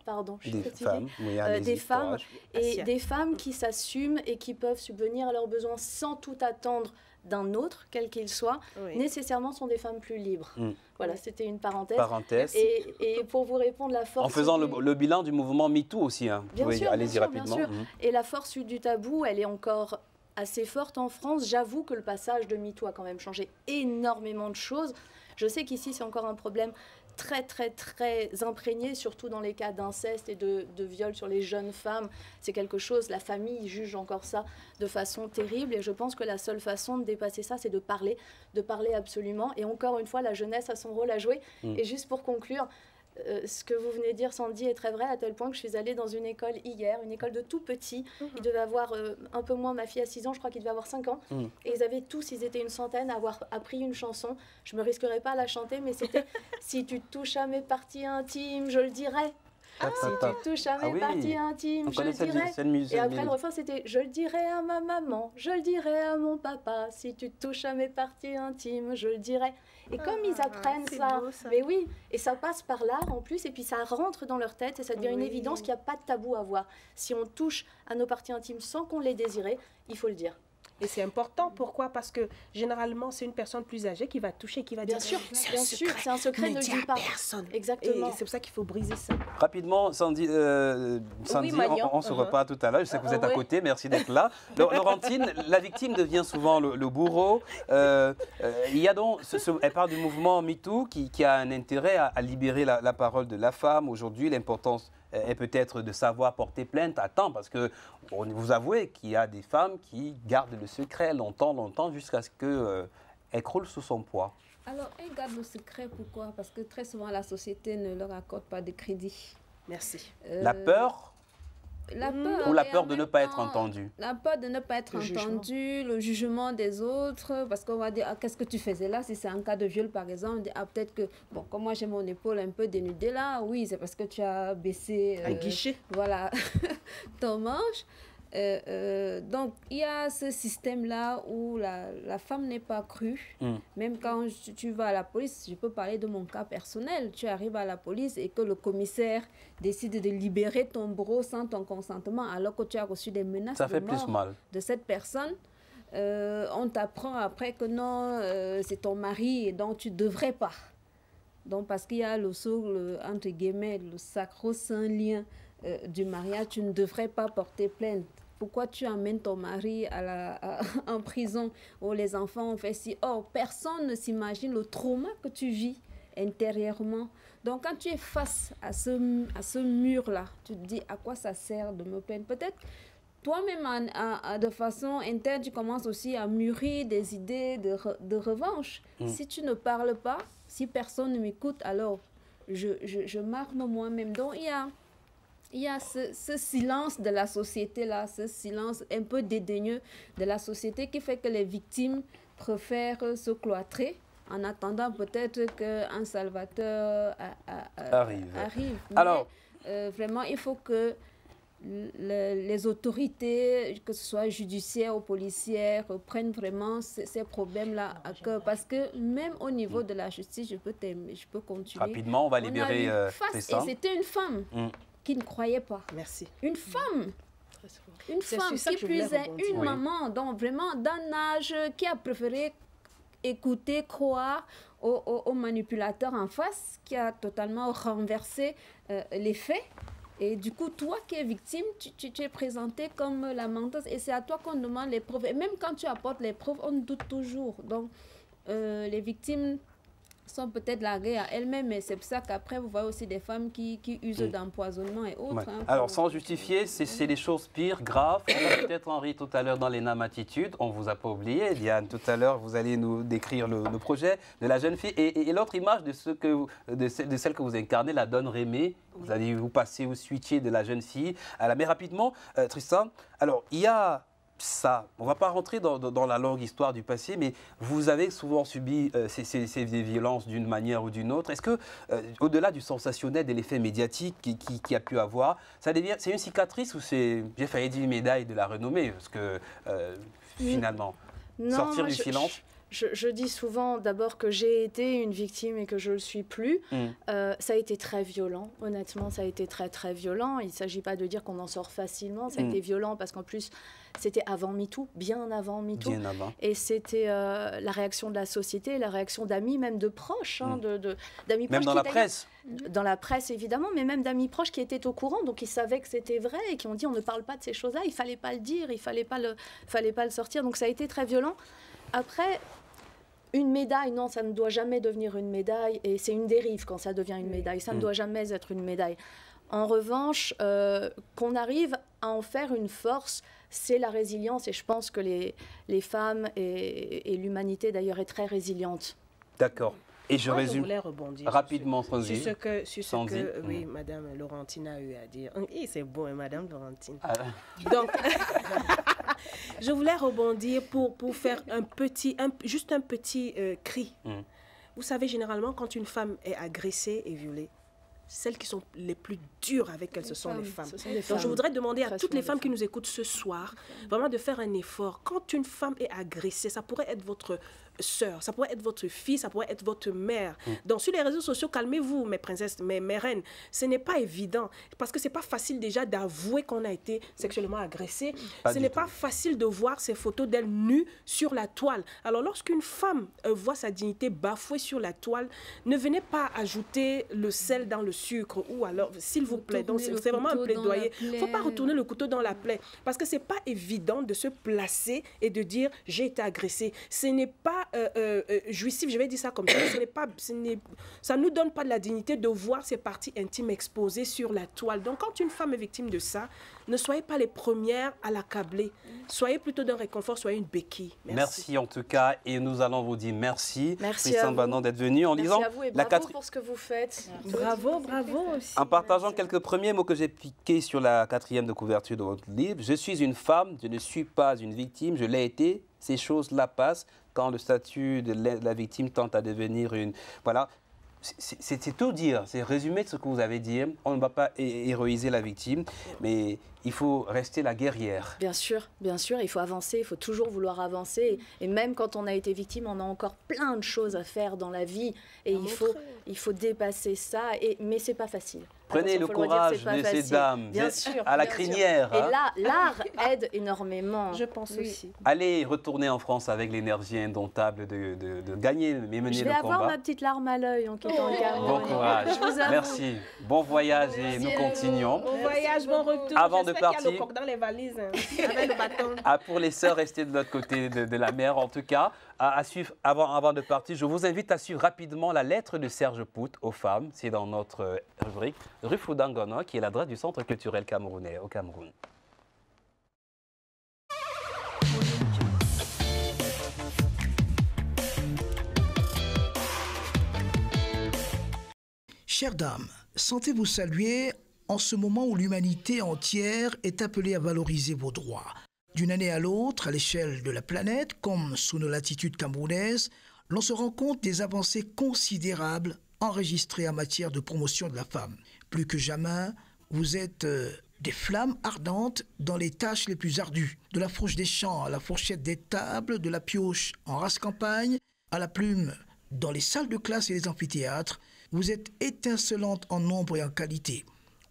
des femmes et des femmes qui s'assument et qui peuvent subvenir à leurs besoins sans tout attendre d'un autre, quel qu'il soit, nécessairement sont des femmes plus libres. Voilà, c'était une parenthèse. Et pour vous répondre, la force... En faisant le bilan du mouvement MeToo aussi. Hein. Bien sûr, allez-y rapidement. Bien sûr. Et la force du tabou, elle est encore assez forte en France. J'avoue que le passage de MeToo a quand même changé énormément de choses. Je sais qu'ici, c'est encore un problème très, très, très imprégné, surtout dans les cas d'inceste et de viol sur les jeunes femmes. C'est quelque chose, la famille juge encore ça de façon terrible. Et je pense que la seule façon de dépasser ça, c'est de parler absolument. Et encore une fois, la jeunesse a son rôle à jouer. Et juste pour conclure, ce que vous venez de dire, Sandy, est très vrai, à tel point que je suis allée dans une école hier, une école de tout petits. Il devait avoir un peu moins, ma fille a 6 ans, je crois qu'il devait avoir 5 ans. Et ils étaient une centaine à avoir appris une chanson. Je ne me risquerais pas à la chanter, mais c'était « Si tu touches à mes parties intimes, je le dirai ». Si tu touches à mes parties intimes, je le dirai. Et après, le refrain, c'était « Je le dirai à ma maman, je le dirai à mon papa. Si tu touches à mes parties intimes, je le dirai. » Et comme ils apprennent ça, mais oui, et ça passe par l'art en plus, et puis ça rentre dans leur tête, et ça devient une évidence qu'il n'y a pas de tabou à voir. Si on touche à nos parties intimes sans qu'on les désire, il faut le dire. Et c'est important, pourquoi? Parce que généralement, c'est une personne plus âgée qui va toucher, qui va dire... Bien sûr, c'est un secret, ne le dis pas. Personne. Exactement. Et c'est pour ça qu'il faut briser ça. Rapidement, Sandy, Oui, Marion. on se reparle tout à l'heure. Je sais que vous êtes à côté, merci d'être là. Laurentine, la victime devient souvent le bourreau. Il y a donc, elle parle du mouvement MeToo qui a un intérêt à libérer la parole de la femme. Aujourd'hui, l'importance est peut-être de savoir porter plainte à temps, parce que vous avouez qu'il y a des femmes qui gardent le secret longtemps, jusqu'à ce qu'elles croulent sous son poids. Alors, elles gardent le secret, pourquoi? Parce que très souvent, la société ne leur accorde pas de crédit. Merci. La peur? La peur, ou la peur de ne pas être entendu? La peur de ne pas être entendu, le jugement des autres, parce qu'on va dire, ah, qu'est-ce que tu faisais là? Si c'est un cas de viol, par exemple, on dit, ah, peut-être que, bon, comme moi j'ai mon épaule un peu dénudée là, oui, c'est parce que tu as baissé... un guichet. Voilà, ton manche. Donc, il y a ce système-là où la femme n'est pas crue. Même quand tu vas à la police, je peux parler de mon cas personnel. Tu arrives à la police et que le commissaire décide de libérer ton bourreau sans ton consentement, alors que tu as reçu des menaces de mort de cette personne. On t'apprend après que non, c'est ton mari et donc tu ne devrais pas. Donc, parce qu'il y a entre guillemets, le sacro-saint lien du mariage, tu ne devrais pas porter plainte. Pourquoi tu amènes ton mari en prison où les enfants ont fait si? Oh, personne ne s'imagine le trauma que tu vis intérieurement. Donc, quand tu es face à ce mur-là, tu te dis à quoi ça sert de me plaindre? Peut-être toi-même, de façon interne, tu commences aussi à mûrir des idées de revanche. Si tu ne parles pas, si personne ne m'écoute, alors je m'arme moi-même. Donc, il y a ce silence de la société-là, ce silence un peu dédaigneux de la société qui fait que les victimes préfèrent se cloîtrer en attendant peut-être qu'un salvateur arrive. Mais, alors, vraiment, il faut que les autorités, que ce soit judiciaires ou policières, prennent vraiment ces problèmes-là à cœur. Parce que même au niveau de la justice, je peux continuer. Rapidement, on va libérer Tristan. Et c'était une femme qui ne croyait pas. Merci. Une femme. Une femme qui plus est une maman, donc vraiment d'un âge qui a préféré écouter, croire au manipulateur en face, qui a totalement renversé les faits. Et du coup, toi qui es victime, tu es présentée comme la menteuse. Et c'est à toi qu'on demande les preuves. Et même quand tu apportes les preuves, on doute toujours. Donc, les victimes sont peut-être larguées à elles-mêmes, mais c'est pour ça qu'après, vous voyez aussi des femmes qui usent d'empoisonnement et autres. Ouais. Alors, sans justifier, c'est les choses pires, graves. Peut-être Henri tout à l'heure dans les NAM Attitudes, on ne vous a pas oublié. Diane, tout à l'heure, vous allez nous décrire le projet de la jeune fille. Et l'autre image de celle que vous incarnez, la Donne Rémée. Vous allez vous passer au switcher de la jeune fille à la mère. Rapidement, Tristan, alors, il y a ça, on ne va pas rentrer dans la longue histoire du passé, mais vous avez souvent subi ces violences d'une manière ou d'une autre. Est-ce que, au-delà du sensationnel, de l'effet médiatique qui a pu avoir, c'est une cicatrice ou c'est, j'ai failli dire, une médaille de la renommée? Parce que, finalement, sortir du silence... Je dis souvent d'abord que j'ai été une victime et que je ne le suis plus. Ça a été très violent, honnêtement, ça a été très très violent. Il ne s'agit pas de dire qu'on en sort facilement, ça a été violent parce qu'en plus c'était avant MeToo, bien avant MeToo. Bien avant. Et c'était la réaction de la société, la réaction d'amis, même de proches, d'amis proches. Même dans la presse. Dans la presse évidemment, mais même d'amis proches qui étaient au courant, donc ils savaient que c'était vrai et qui ont dit on ne parle pas de ces choses-là, il ne fallait pas le dire, il ne fallait pas le sortir. Donc ça a été très violent. Après, une médaille, non, ça ne doit jamais devenir une médaille, et c'est une dérive quand ça devient une médaille, ça ne doit jamais être une médaille. En revanche, qu'on arrive à en faire une force, c'est la résilience, et je pense que les femmes et l'humanité d'ailleurs est très résiliente. D'accord. Et je résume je voulais rebondir rapidement sur ce que oui, Madame Laurentine a eu à dire. C'est beau, hein, Madame Laurentine. Donc, je voulais rebondir pour faire juste un petit cri. Vous savez, généralement, quand une femme est agressée et violée, celles qui sont les plus dures avec elle, ce sont les femmes. Donc, je voudrais demander à toutes les femmes qui nous écoutent ce soir, vraiment de faire un effort. Quand une femme est agressée, ça pourrait être votre sœur, ça pourrait être votre fille, ça pourrait être votre mère. Donc sur les réseaux sociaux, calmez-vous, mes princesses, mes reines. Ce n'est pas évident parce que c'est pas facile déjà d'avouer qu'on a été sexuellement agressé. Ce n'est pas facile de voir ces photos d'elle nue sur la toile. Alors lorsqu'une femme voit sa dignité bafouée sur la toile, ne venez pas ajouter le sel dans le sucre ou alors, s'il vous plaît, donc c'est vraiment un plaidoyer. Il ne faut pas retourner le couteau dans la plaie parce que c'est pas évident de se placer et de dire j'ai été agressé. Ce n'est pas jouissif, je vais dire ça comme ça. Ça ne nous donne pas de la dignité de voir ses parties intimes exposées sur la toile. Donc quand une femme est victime de ça, ne soyez pas les premières à l'accabler. Soyez plutôt d'un réconfort, soyez une béquille. Merci en tout cas et nous allons vous dire merci. Merci à vous d'être venu en Merci disant à vous et bravo pour ce que vous faites. Bravo, bravo aussi. En partageant quelques premiers mots que j'ai piqués sur la 4e de couverture de votre livre. Je suis une femme, je ne suis pas une victime, je l'ai été. Ces choses-là passent quand le statut de la victime tente à devenir une... Voilà. C'est tout dire, c'est résumé de ce que vous avez dit. On ne va pas héroïser la victime, mais il faut rester la guerrière. Bien sûr, il faut avancer, il faut toujours vouloir avancer. Et même quand on a été victime, on a encore plein de choses à faire dans la vie. Et il faut dépasser ça, mais c'est pas facile. Prenez le courage de ces dames à la crinière. Et là, l'art aide énormément. Je pense aussi. Allez retourner en France avec l'énergie indomptable de gagner, mais mener le combat. Je vais avoir ma petite larme à l'œil en quittant le Cameroun. Bon courage. Merci. Bon voyage et nous continuons. Bon voyage, bon retour. Avant de partir. Il y a le coq dans les valises, avec le bâton. Pour les sœurs, restez de l'autre côté de la mer. En tout cas, à suivre, avant de partir, je vous invite à suivre rapidement la lettre de Serge Pout aux femmes. C'est dans notre rubrique rue Foudangono, qui est l'adresse du Centre culturel camerounais au Cameroun. Chères dames, sentez-vous saluer en ce moment où l'humanité entière est appelée à valoriser vos droits. D'une année à l'autre, à l'échelle de la planète, comme sous nos latitudes camerounaises, l'on se rend compte des avancées considérables enregistrées en matière de promotion de la femme. Plus que jamais, vous êtes des flammes ardentes dans les tâches les plus ardues. De la fourche des champs à la fourchette des tables, de la pioche en race campagne, à la plume dans les salles de classe et les amphithéâtres, vous êtes étincelantes en nombre et en qualité.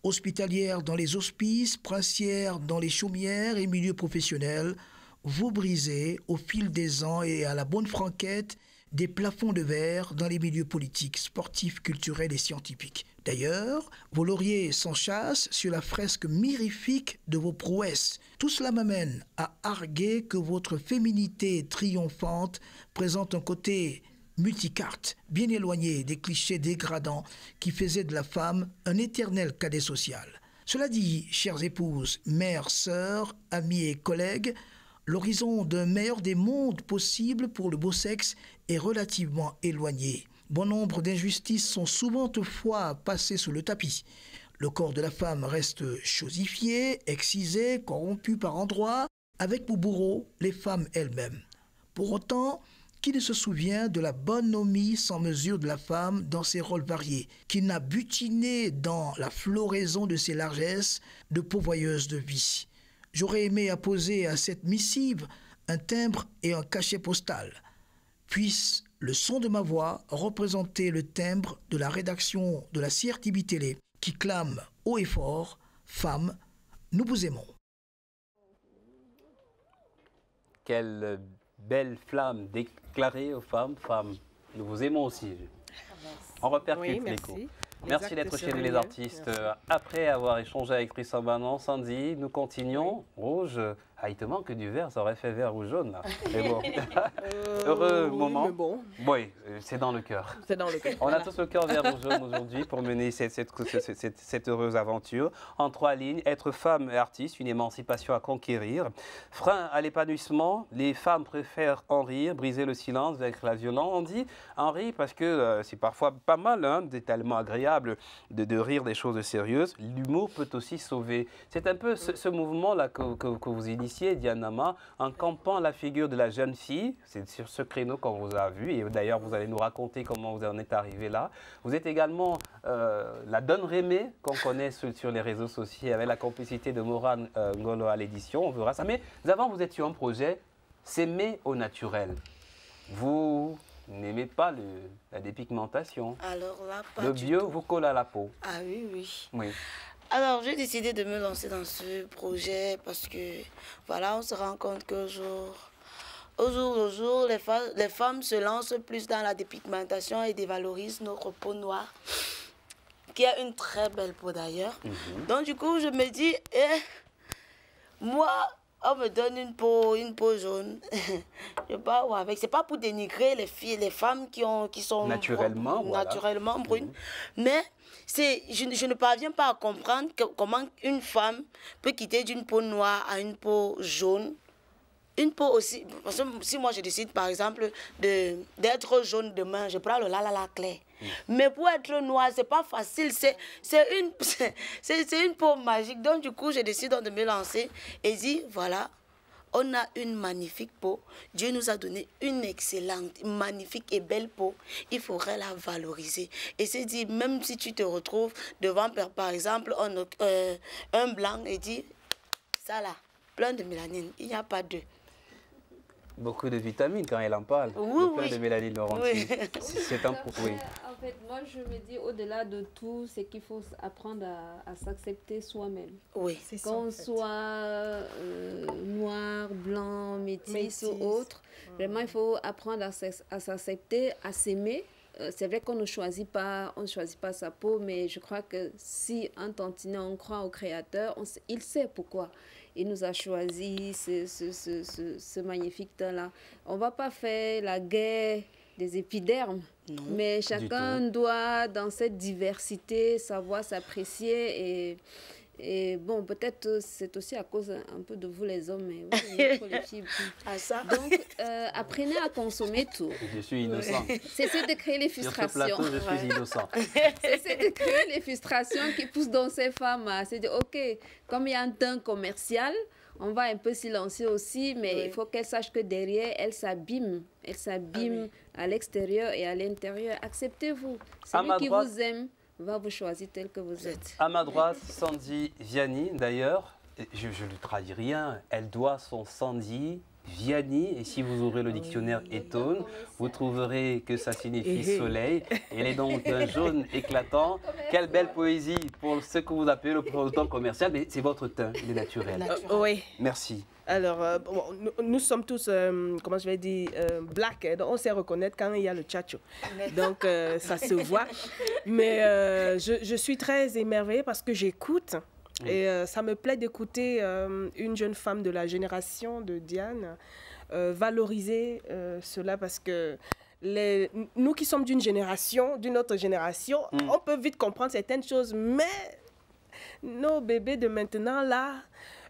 Hospitalière dans les hospices, princière dans les chaumières et milieux professionnels, vous brisez au fil des ans et à la bonne franquette des plafonds de verre dans les milieux politiques, sportifs, culturels et scientifiques. D'ailleurs, vos lauriers s'enchâssent sur la fresque mirifique de vos prouesses. Tout cela m'amène à arguer que votre féminité triomphante présente un côté multicarte, bien éloigné des clichés dégradants qui faisaient de la femme un éternel cadet social. Cela dit, chères épouses, mères, sœurs, amies et collègues, l'horizon d'un meilleur des mondes possibles pour le beau sexe est relativement éloigné. Bon nombre d'injustices sont souvent toutefois passées sous le tapis. Le corps de la femme reste chosifié, excisé, corrompu par endroits, avec pour bourreau les femmes elles-mêmes. Pour autant, qui ne se souvient de la bonhomie sans mesure de la femme dans ses rôles variés, qui n'a butiné dans la floraison de ses largesses de pourvoyeuse de vie. J'aurais aimé apposer à cette missive un timbre et un cachet postal. Puisse le son de ma voix représenter le timbre de la rédaction de la CRTV Télé qui clame haut et fort « Femmes, nous vous aimons ». Quelle belle flamme déclarée aux femmes, nous vous aimons aussi. On repercute l'écho. Merci d'être chez nous les artistes. Après avoir échangé avec Tristan Banon, Sandy, nous continuons. Rouge, il te manque du vert, ça aurait fait vert ou jaune là. Mais bon, heureux moment. Mais bon. Oui, c'est dans le cœur. C'est dans le cœur. On a tous le cœur vert ou jaune aujourd'hui pour mener cette heureuse aventure. En 3 lignes, être femme et artiste, une émancipation à conquérir. Frein à l'épanouissement, les femmes préfèrent en rire, briser le silence, vaincre la violence. On dit en rire parce que c'est parfois pas mal, c'est tellement agréable de rire des choses sérieuses. L'humour peut aussi sauver. C'est un peu ce mouvement-là que vous initiez, Dianama, en campant la figure de la jeune fille. C'est sur ce créneau qu'on vous a vu. Et d'ailleurs, vous allez nous raconter comment vous en êtes arrivé là. Vous êtes également la Donne Rémé, qu'on connaît sur les réseaux sociaux, avec la complicité de Morane Ngolo à l'édition. On verra ça. Mais avant, vous êtes sur un projet, S'aimer au naturel. Vous n'aimez pas la dépigmentation. Alors là, pas Le du bio tout. vous colle à la peau. Ah oui, oui. Oui. Alors, j'ai décidé de me lancer dans ce projet parce que, voilà, on se rend compte qu'au jour le jour, les femmes se lancent plus dans la dépigmentation et dévalorisent notre peau noire, qui a une très belle peau d'ailleurs. Donc, du coup, je me dis, moi, on me donne une peau jaune. Je pars avec. C'est pas pour dénigrer les femmes qui sont naturellement, naturellement brunes, mais je ne parviens pas à comprendre comment une femme peut quitter d'une peau noire à une peau jaune. Une peau aussi, parce que si moi je décide par exemple d'être jaune demain, je prends le la clair. Mais pour être noir, c'est pas facile, c'est une peau magique. Donc du coup, je décide de me lancer et dis voilà, on a une magnifique peau. Dieu nous a donné une excellente, magnifique et belle peau. Il faudrait la valoriser. Et c'est dit, même si tu te retrouves devant par exemple un blanc et dis ça là, plein de mélanine, il n'y a pas d'eux. Beaucoup de vitamines quand elle en parle. Oui, plein de mélanine, Laurentine. Oui. C'est un coup, oui. En fait, moi, je me dis, au-delà de tout, c'est qu'il faut apprendre à s'accepter soi-même. Oui, c'est ça. Qu'on soit noir, blanc, métis ou autre, vraiment, il faut apprendre à s'accepter, à s'aimer. C'est vrai qu'on ne choisit pas sa peau, mais je crois que si un tantinet, on croit au Créateur, il sait pourquoi il nous a choisi ce magnifique teint-là. On ne va pas faire la guerre des épidermes, mais chacun doit, dans cette diversité, savoir s'apprécier et bon, peut-être c'est aussi à cause un peu de vous les hommes, mais vous aimez trop les filles. Donc, apprenez à consommer tout. Je suis innocent. Cessez de créer les frustrations. Sur ce plateau, je suis innocent. Cessez de créer les frustrations qui poussent dans ces femmes. C'est de, ok, comme il y a un teint commercial, on va un peu s'y lancer aussi, mais il faut qu'elle sache que derrière, elle s'abîme. Elle s'abîme à l'extérieur et à l'intérieur. Acceptez-vous. Celui qui vous aime va vous choisir tel que vous êtes. À ma droite, Sandy Vianney, d'ailleurs, je ne trahis rien, elle doit son Sandy Vianney, et si vous ouvrez le dictionnaire Etone, vous trouverez que ça signifie soleil. Elle est donc d'un jaune éclatant. Quelle belle poésie pour ce que vous appelez le temps commercial, mais c'est votre teint, il est naturel. Oui. Merci. Alors, nous sommes tous, comment je vais dire, black. Donc on sait reconnaître quand il y a le tchatcho. Donc, ça se voit. Mais je suis très émerveillée parce que j'écoute. Et ça me plaît d'écouter une jeune femme de la génération de Diane valoriser cela parce que nous qui sommes d'une autre génération, on peut vite comprendre certaines choses, mais nos bébés de maintenant, là,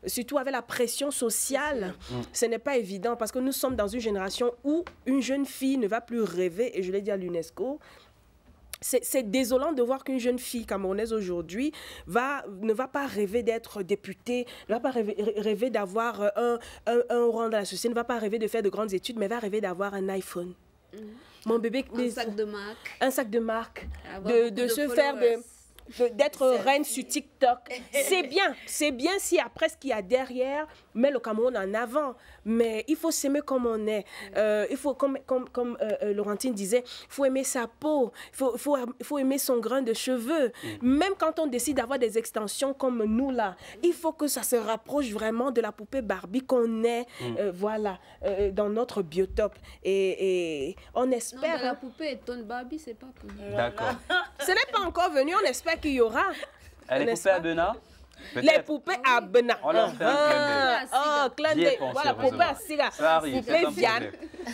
surtout avec la pression sociale, ce n'est pas évident parce que nous sommes dans une génération où une jeune fille ne va plus rêver, et je l'ai dit à l'UNESCO, c'est désolant de voir qu'une jeune fille camerounaise aujourd'hui ne va pas rêver d'être députée, ne va pas rêver d'avoir un rang dans la société, ne va pas rêver de faire de grandes études, mais va rêver d'avoir un iPhone. Mon bébé... Un sac de marque. Un sac de marque. De se faire d'être reine sur TikTok. C'est bien si après ce qu'il y a derrière met le Cameroun en avant, mais il faut s'aimer comme on est. Il faut, comme Laurentine disait, il faut aimer sa peau, il faut aimer son grain de cheveux. Même quand on décide d'avoir des extensions comme nous là, il faut que ça se rapproche vraiment de la poupée Barbie qu'on est, voilà, dans notre biotope. Et on espère... Non, la poupée étonne Barbie, c'est pas pour nous. D'accord. Ce n'est pas encore venu, on espère qu'il y aura. Les poupées à Bena? Les poupées à Bena. On leur fait un clin d'œil. Voilà, poupée à Siga. Ça arrive, poupée Viane.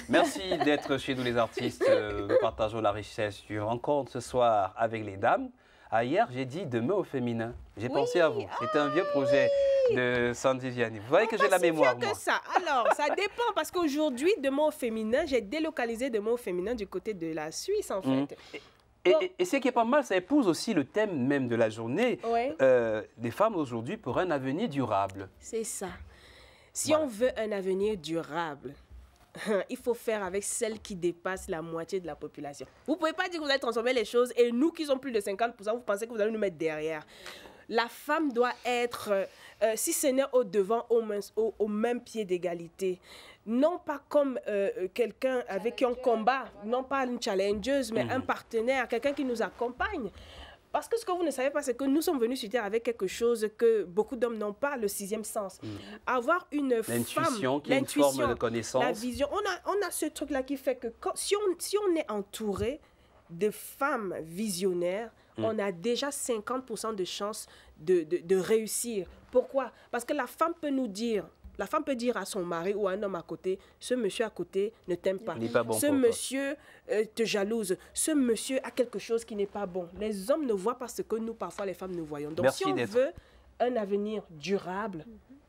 Merci d'être chez nous les artistes. Nous partageons la richesse d'une rencontre ce soir avec les dames. Hier, j'ai dit demain au féminin. J'ai pensé à vous. C'était un vieux projet de Sandy Vianney. Vous voyez que j'ai la mémoire, moi. Que ça. Alors, ça dépend parce qu'aujourd'hui, demain au féminin, j'ai délocalisé demain au féminin du côté de la Suisse, en fait. Et ce qui est pas mal, ça épouse aussi le thème même de la journée des femmes aujourd'hui pour un avenir durable. C'est ça. Si on veut un avenir durable, il faut faire avec celles qui dépassent la moitié de la population. Vous ne pouvez pas dire que vous allez transformer les choses et nous qui sommes plus de 50%, vous pensez que vous allez nous mettre derrière. la femme doit être, si ce n'est au devant, au même pied d'égalité. Non pas comme quelqu'un avec qui on combat, non pas une challengeuse, mais un partenaire, quelqu'un qui nous accompagne. Parce que ce que vous ne savez pas, c'est que nous sommes venus sur Terre avec quelque chose que beaucoup d'hommes n'ont pas, le sixième sens. Avoir une femme... L'intuition, qui est une forme de connaissance. La vision. On a ce truc-là qui fait que si on est entouré de femmes visionnaires, on a déjà 50% de chances de réussir. Pourquoi? Parce que la femme peut nous dire... La femme peut dire à son mari ou à un homme à côté, ce monsieur à côté ne t'aime pas. Ce monsieur te jalouse. Ce monsieur a quelque chose qui n'est pas bon. Les hommes ne voient pas ce que nous, parfois, les femmes, nous voyons. Donc, si on veut un avenir durable,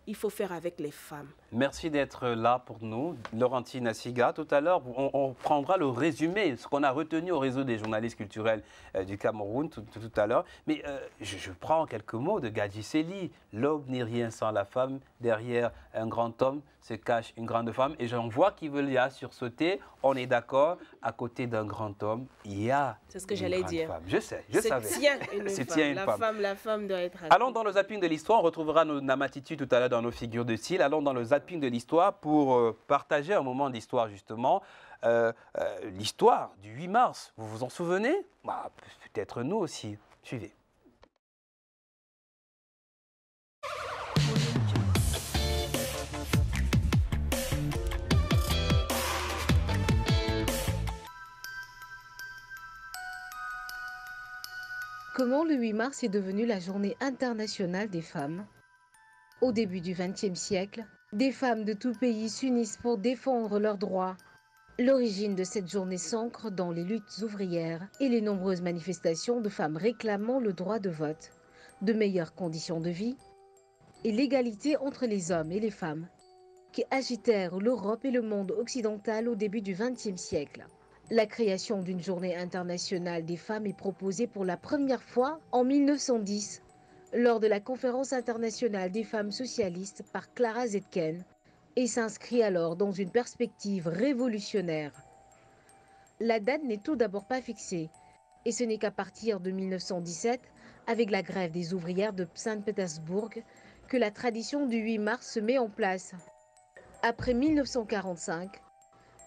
il faut faire avec les femmes. Merci d'être là pour nous. Laurentine Assiga, tout à l'heure, on prendra le résumé, ce qu'on a retenu au réseau des journalistes culturels du Cameroun tout à l'heure. Mais je prends quelques mots de Gadji Sely. L'homme n'est rien sans la femme. Derrière un grand homme se cache une grande femme. Et j'en vois qui veulent y sursauter. On est d'accord, à côté d'un grand homme, il y a C'est ce que j'allais dire. Femme. Je sais, je savais. La femme doit être... Allons dans le zapping de l'histoire. On retrouvera nos Namatitudes tout à l'heure dans nos figures de style. Allons dans le zapping de l'histoire pour partager un moment d'histoire, justement. L'histoire du 8 mars, vous vous en souvenez? Peut-être nous aussi. Suivez. Comment le 8 mars est devenu la journée internationale des femmes? Au début du XXe siècle, des femmes de tout pays s'unissent pour défendre leurs droits. L'origine de cette journée s'ancre dans les luttes ouvrières et les nombreuses manifestations de femmes réclamant le droit de vote, de meilleures conditions de vie et l'égalité entre les hommes et les femmes, qui agitèrent l'Europe et le monde occidental au début du XXe siècle. La création d'une journée internationale des femmes est proposée pour la première fois en 1910, lors de la conférence internationale des femmes socialistes par Clara Zetkin, et s'inscrit alors dans une perspective révolutionnaire. La date n'est tout d'abord pas fixée, et ce n'est qu'à partir de 1917, avec la grève des ouvrières de Saint-Pétersbourg, que la tradition du 8 mars se met en place. Après 1945,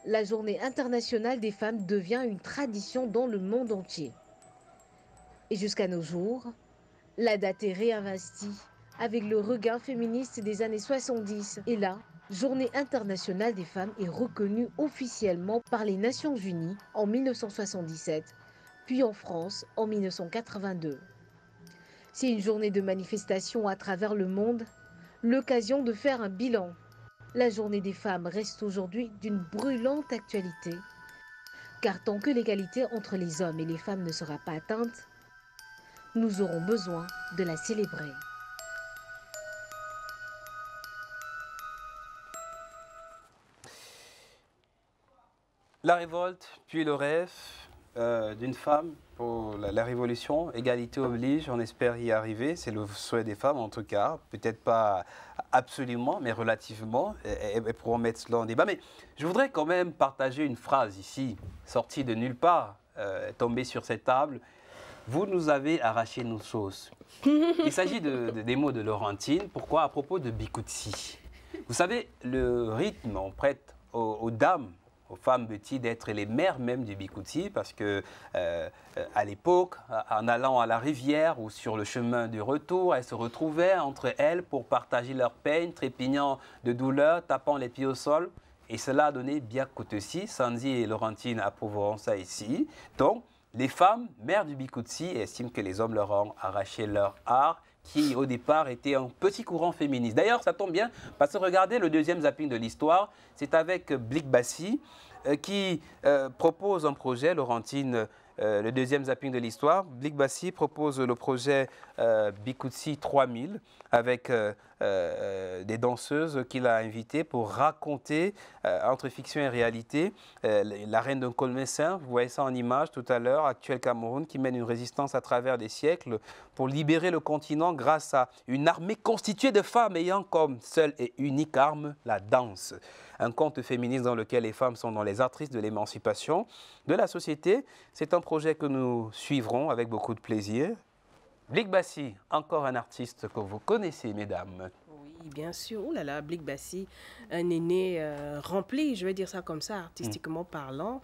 la Journée internationale des femmes devient une tradition dans le monde entier. Et jusqu'à nos jours, la date est réinvestie avec le regain féministe des années 70. Et là, Journée internationale des femmes est reconnue officiellement par les Nations Unies en 1977, puis en France en 1982. C'est une journée de manifestation à travers le monde, l'occasion de faire un bilan. La journée des femmes reste aujourd'hui d'une brûlante actualité, car tant que l'égalité entre les hommes et les femmes ne sera pas atteinte, nous aurons besoin de la célébrer. La révolte, puis le rêve d'une femme pour la révolution. Égalité oblige, on espère y arriver. C'est le souhait des femmes en tout cas. Peut-être pas absolument, mais relativement. Et pour mettre cela en débat. Mais je voudrais quand même partager une phrase ici, sortie de nulle part, tombée sur cette table. Vous nous avez arraché nos choses. Il s'agit des mots de Laurentine. Pourquoi? À propos de Bikoutsi. Vous savez, le rythme, on prête aux dames, aux femmes petits d'être les mères même du Bikoutsi, parce que à l'époque, en allant à la rivière ou sur le chemin du retour, elles se retrouvaient entre elles pour partager leur peine, trépignant de douleur, tapant les pieds au sol. Et cela a donné Bikoutsi. Sandy et Laurentine approuveront ça ici. Donc, les femmes, mères du Bikoutsi, estiment que les hommes leur ont arraché leur art, qui au départ était un petit courant féministe. D'ailleurs, ça tombe bien, parce que regardez le deuxième zapping de l'histoire, c'est avec Blik Bassi qui propose un projet, Laurentine, le deuxième zapping de l'histoire. Blik Bassi propose le projet Bikoutsi 3000 avec des danseuses qu'il a invitées pour raconter entre fiction et réalité la reine d'un Colmessin, vous voyez ça en image tout à l'heure, actuel Cameroun, qui mène une résistance à travers des siècles pour libérer le continent grâce à une armée constituée de femmes ayant comme seule et unique arme la danse. Un conte féministe dans lequel les femmes sont dans les actrices de l'émancipation de la société. C'est un projet que nous suivrons avec beaucoup de plaisir. Blik Bassi, encore un artiste que vous connaissez, mesdames. Oui, bien sûr. Oh là là, Blik Bassi, un aîné rempli, je vais dire ça comme ça, artistiquement parlant.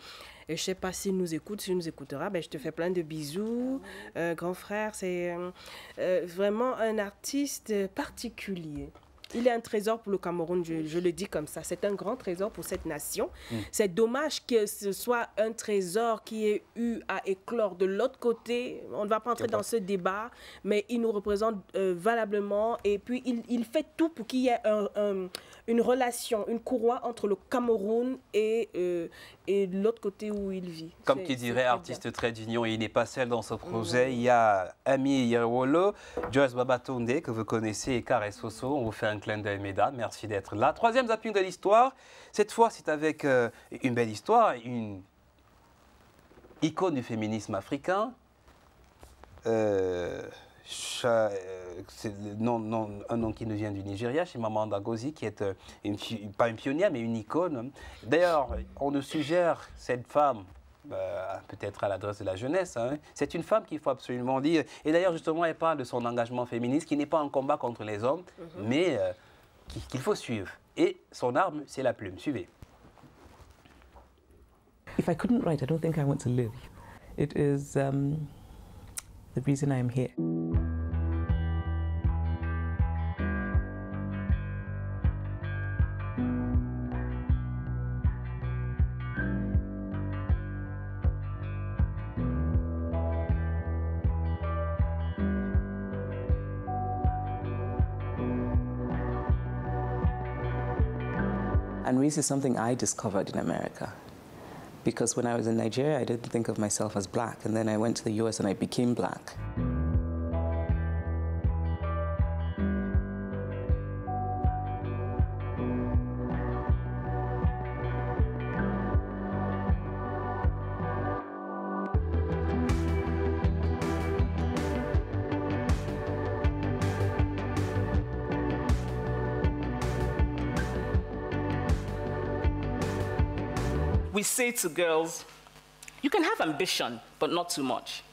Et je ne sais pas s'il nous écoute, s'il nous écoutera, ben, je te fais plein de bisous. Grand frère, c'est vraiment un artiste particulier. Il est un trésor pour le Cameroun, je le dis comme ça. C'est un grand trésor pour cette nation. C'est dommage que ce soit un trésor qui ait eu à éclore de l'autre côté. On ne va pas entrer dans ce débat, mais il nous représente valablement. Et puis, il fait tout pour qu'il y ait une relation, une courroie entre le Cameroun et l'autre côté où il vit. Comme qui dirait artiste très d'union, il n'est pas seul dans ce projet. Il y a Ami Yerwolo, Joyce Babatonde, que vous connaissez, et Caresse Soso. On vous fait un clin d'œil, mesdames. Merci d'être là. Troisième zapping de l'histoire. Cette fois, c'est avec une belle histoire, une icône du féminisme africain. C'est un nom qui nous vient du Nigeria, chez Maman Ngozi, qui est pas une pionnière, mais une icône. D'ailleurs, on nous suggère cette femme, peut-être à l'adresse de la jeunesse, hein. C'est une femme qu'il faut absolument lire. Et d'ailleurs, justement, elle parle de son engagement féministe, qui n'est pas un combat contre les hommes, mais qu'il faut suivre. Et son arme, c'est la plume. Suivez. If I couldn't write, I don't think I want to live. It is the reason I am here. And race is something I discovered in America. Because when I was in Nigeria, I didn't think of myself as black. And then I went to the US and I became black. We say to girls, you can have ambition, but not too much.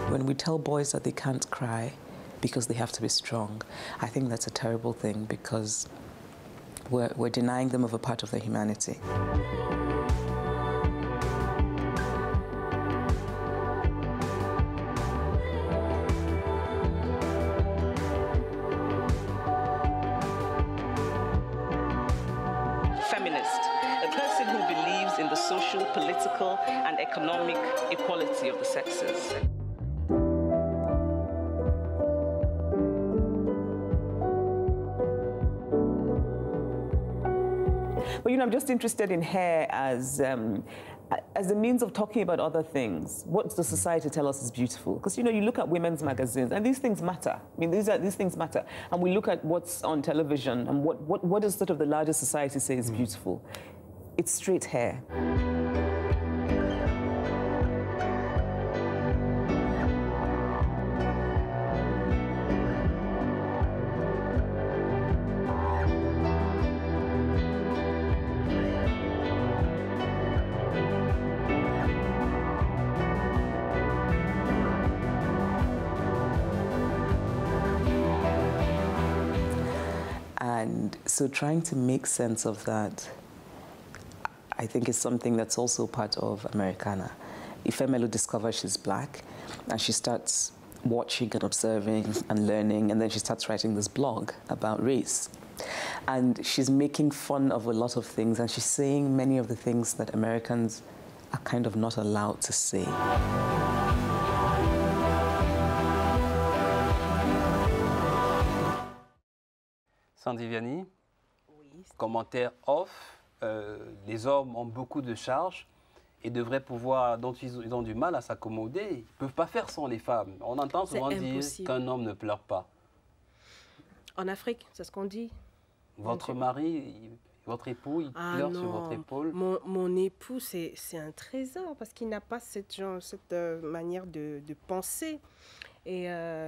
When we tell boys that they can't cry because they have to be strong, I think that's a terrible thing because we're denying them of a part of their humanity. Social, political, and economic equality of the sexes. But I'm just interested in hair as a means of talking about other things. What does society tell us is beautiful? Because you look at women's magazines, and these things matter. I mean, these things matter. And we look at what's on television, and what does sort of the larger society say is beautiful? It's straight hair. And so trying to make sense of that, I think is something that's also part of Americana. Ifemelu discovers she's black, and she starts watching and observing and learning, and then she starts writing this blog about race. And she's making fun of a lot of things, and she's saying many of the things that Americans are kind of not allowed to say. Sandy Vianney, commentaire off. Les hommes ont beaucoup de charges et devraient pouvoir, dont ils ont du mal à s'accommoder. Ils ne peuvent pas faire sans les femmes. On entend souvent dire qu'un homme ne pleure pas. En Afrique, c'est ce qu'on dit. Votre mari, votre époux, il pleure sur votre épaule? Mon époux, c'est un trésor parce qu'il n'a pas cette manière de penser. Et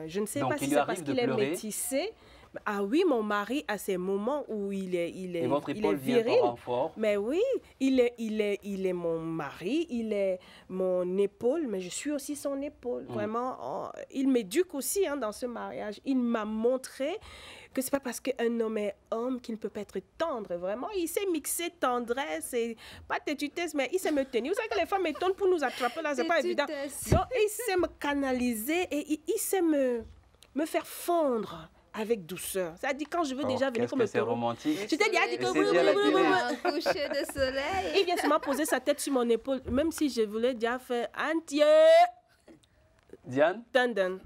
je ne sais Donc, pas si c'est parce qu'il est métissé. Ah oui, mon mari a ces moments où il est viril. Mais oui, il est mon mari, il est mon épaule, mais je suis aussi son épaule. Vraiment, il m'éduque aussi dans ce mariage. Il m'a montré que c'est pas parce qu'un homme est homme qu'il ne peut pas être tendre. Vraiment, il sait mixer tendresse et pas têtutesse, mais il sait me tenir. Vous savez que les femmes étonnent pour nous attraper là, c'est pas évident. Donc, il sait me canaliser et il sait me faire fondre avec douceur. Ça dit quand je veux déjà venir comme c'est romantique. Je t'ai dit que un coucher de soleil. Il vient seulement poser sa tête sur mon épaule, même si je voulais déjà faire entier. Diane? Tandem.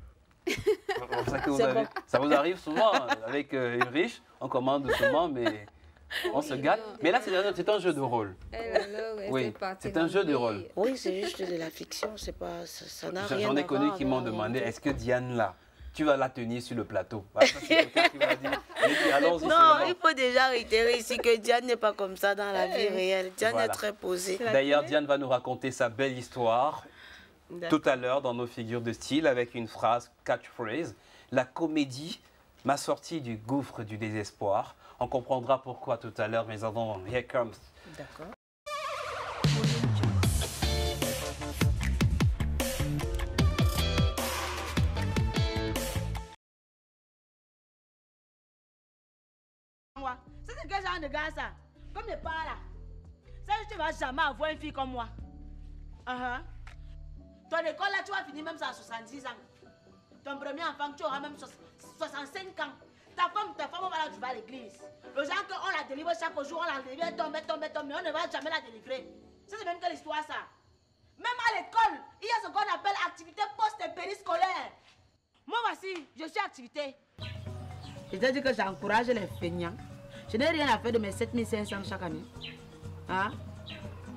Ça vous arrive souvent avec une riche, on commande doucement, mais on se gâte. Mais là, c'est un jeu de rôle. Oui, c'est un jeu de rôle. Oui, c'est juste de la fiction, c'est pas, ça n'a rien à voir. J'en ai connu qui m'ont demandé, est-ce que Diane là, tu vas la tenir sur le plateau? Voilà, ça, c'est quelqu'un qui m'a dit. Non, il faut déjà réitérer ici que Diane n'est pas comme ça dans la vie réelle. Diane est très posée. D'ailleurs, Diane va nous raconter sa belle histoire tout à l'heure dans nos figures de style avec une phrase catchphrase. La comédie m'a sorti du gouffre du désespoir. On comprendra pourquoi tout à l'heure, mais avant, here comes. D'accord. C'est quel genre de gars ça? Comme les pas là. Ça, tu vas jamais avoir une fille comme moi. Ton école là, tu vas finir même ça à 66 ans. Ton premier enfant, tu auras même 65 ans. Ta femme, on va la délivrer à l'église. Le genre qu'on la délivre chaque jour, on la délivre, tombe, mais on ne va jamais la délivrer. Ça, c'est même quelle histoire ça? Même à l'école, il y a ce qu'on appelle activité post- et périscolaire. Moi, voici, je suis activité. Je t'ai dit que j'encourage les feignants. Je n'ai rien à faire de mes 7500 chaque année.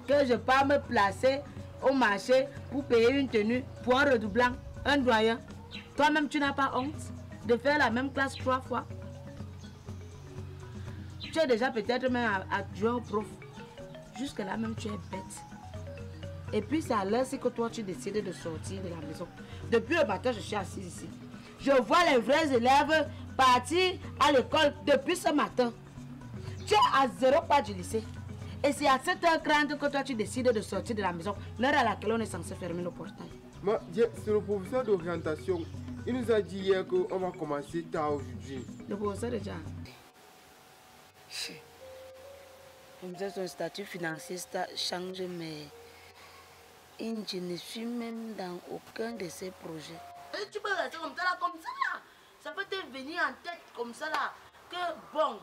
Que je pars me placer au marché pour payer une tenue pour un redoublant, un doyen. Toi-même, tu n'as pas honte de faire la même classe 3 fois. Tu es déjà peut-être même adjoint au prof. Jusque-là même, tu es bête. Et puis, c'est à l'heure que toi, tu décides de sortir de la maison. Depuis le matin, je suis assise ici. Je vois les vrais élèves partir à l'école depuis ce matin. Tu es à 0 pas du lycée. Et c'est à 7h30 que toi tu décides de sortir de la maison, l'heure à laquelle on est censé fermer nos portails. C'est le professeur d'orientation. Il nous a dit hier qu'on va commencer tard aujourd'hui. Le professeur déjà. Comme ça, son statut financier change, mais je ne suis même dans aucun de ces projets. Et tu peux rester comme ça là. Ça peut te venir en tête comme ça là. Que bon,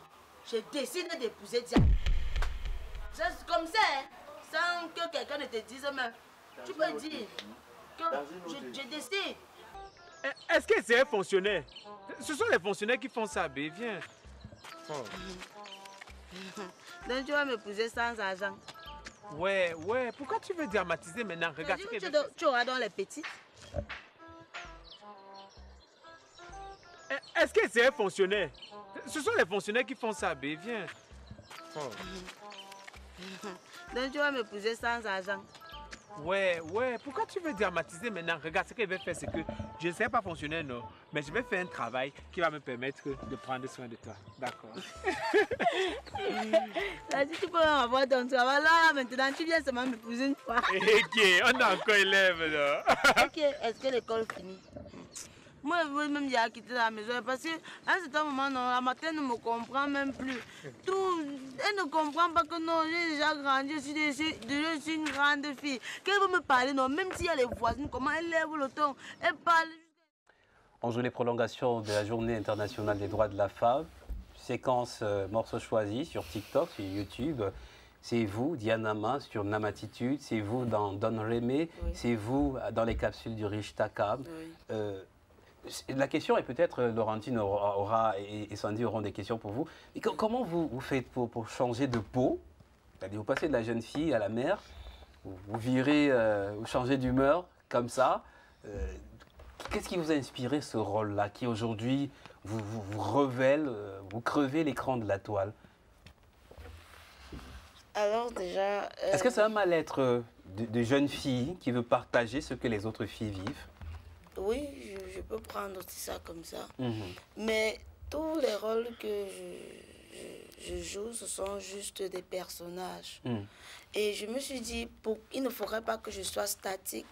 je décide d'épouser Diane. C'est comme ça, sans que quelqu'un ne te dise même. Tu peux dire que je décide. Est-ce que c'est un fonctionnaire? Ce sont les fonctionnaires qui font ça, bé, viens. Donc tu vas m'épouser sans argent. Ouais, pourquoi tu veux dramatiser maintenant? Regarde ce que tu auras dans les petits. Est-ce que c'est un fonctionnaire? Ce sont les fonctionnaires qui font ça, bé, viens. Donc tu vas m'épouser sans argent. Ouais, pourquoi tu veux dramatiser maintenant? Regarde, ce que je vais faire, c'est que je ne serai pas fonctionnaire, non, mais je vais faire un travail qui va me permettre de prendre soin de toi. D'accord. Là, si tu peux avoir ton travail là, maintenant tu viens seulement m'épouser une fois. Ok, on a encore élève là. Ok, est-ce que l'école finit? Moi, je veux même y aller quitter la maison parce qu'à un certain moment, non, la matin ne me comprend même plus. Elle ne comprend pas que non, j'ai déjà grandi, je suis une grande fille. Qu'elle veut me parler, non, même s'il y a les voisines, comment elle lève le ton, elle parle. On joue les prolongations de la Journée internationale des droits de la femme. Séquence morceaux choisis sur TikTok, sur YouTube. C'est vous, Diane Nama, sur Namatitude. C'est vous dans Don Rémé. Oui. C'est vous dans les capsules du Riche Takam. Oui. La question est peut-être, Laurentine aura et Sandy auront des questions pour vous. Et comment vous faites pour changer de peau? C'est-à-dire, vous passez de la jeune fille à la mère, vous virez, vous changez d'humeur comme ça. Qu'est-ce qui vous a inspiré ce rôle-là, qui aujourd'hui vous révèle, vous crevez l'écran de la toile? Alors déjà... Est-ce que c'est un mal-être de jeune fille qui veut partager ce que les autres filles vivent? Oui, je peux prendre aussi ça comme ça. Mais tous les rôles que je joue, ce sont juste des personnages. Et je me suis dit, il ne faudrait pas que je sois statique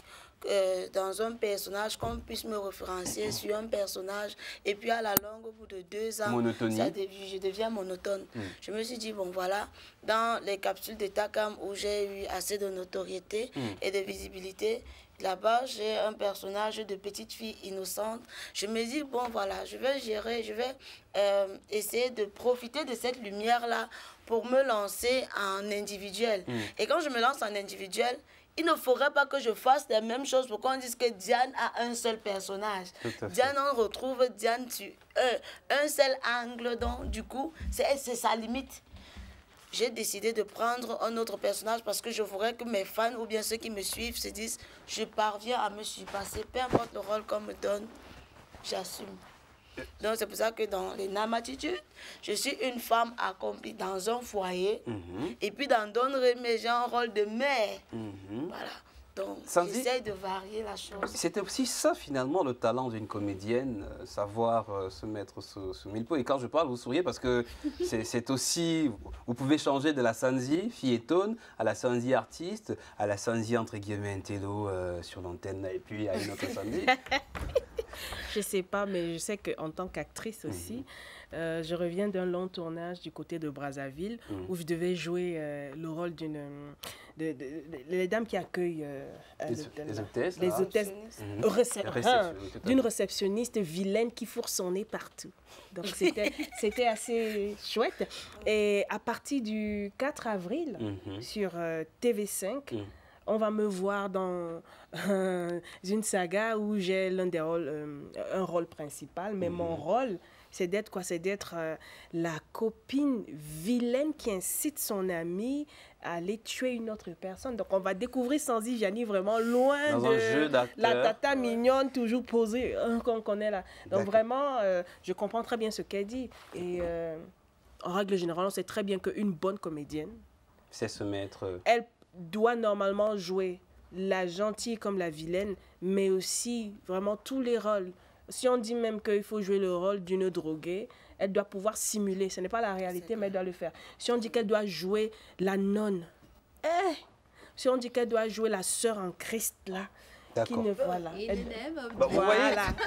dans un personnage, qu'on puisse me référencier sur un personnage. Et puis à la longue, au bout de 2 ans, je deviens monotone. Je me suis dit, bon voilà, dans les capsules de Takam où j'ai eu assez de notoriété et de visibilité, là-bas, j'ai un personnage de petite fille innocente. Je me dis, bon, voilà, je vais gérer, je vais essayer de profiter de cette lumière-là pour me lancer en individuel. Et quand je me lance en individuel, il ne faudrait pas que je fasse les mêmes choses pour qu'on dise que Diane a un seul personnage. Diane, on retrouve Diane sur un seul angle, donc du coup, c'est sa limite. J'ai décidé de prendre un autre personnage parce que je voudrais que mes fans ou bien ceux qui me suivent se disent je parviens à me surpasser, peu importe le rôle qu'on me donne, j'assume. Donc c'est pour ça que dans les Namatitudes, je suis une femme accomplie dans un foyer et puis dans d'autres j'ai un rôle de mère. Voilà. Donc j'essaie de varier la chose. C'était aussi ça finalement le talent d'une comédienne, savoir se mettre sous mille peaux. Et quand je parle, vous souriez parce que c'est aussi, vous pouvez changer de la Sanzi filletonne à la Sanzi artiste, à la Sanzi entre guillemets intello sur l'antenne et puis à une autre Sanzi. Je sais pas, mais je sais qu'en tant qu'actrice aussi, je reviens d'un long tournage du côté de Brazzaville où je devais jouer le rôle d'une les dames qui accueillent les hôtesses, d'une réceptionniste vilaine qui fourre son nez partout. Donc c'était assez chouette. Et à partir du 4 avril sur TV5, on va me voir dans une saga où j'ai l'un des rôles, un rôle principal, mais mon rôle, c'est d'être quoi? C'est d'être la copine vilaine qui incite son amie à aller tuer une autre personne. Donc, on va découvrir Sanzi Vianney vraiment loin dans de la tata mignonne, toujours posée, qu'on connaît là. Donc, vraiment, je comprends très bien ce qu'elle dit. Et en règle générale, on sait très bien qu'une bonne comédienne, c'est se mettre... Elle doit normalement jouer la gentille comme la vilaine, mais aussi vraiment tous les rôles. Si on dit même qu'il faut jouer le rôle d'une droguée, elle doit pouvoir simuler. Ce n'est pas la réalité, mais elle doit le faire. Si on dit qu'elle doit jouer la nonne, si on dit qu'elle doit jouer la sœur en Christ, là, qui ne voilà.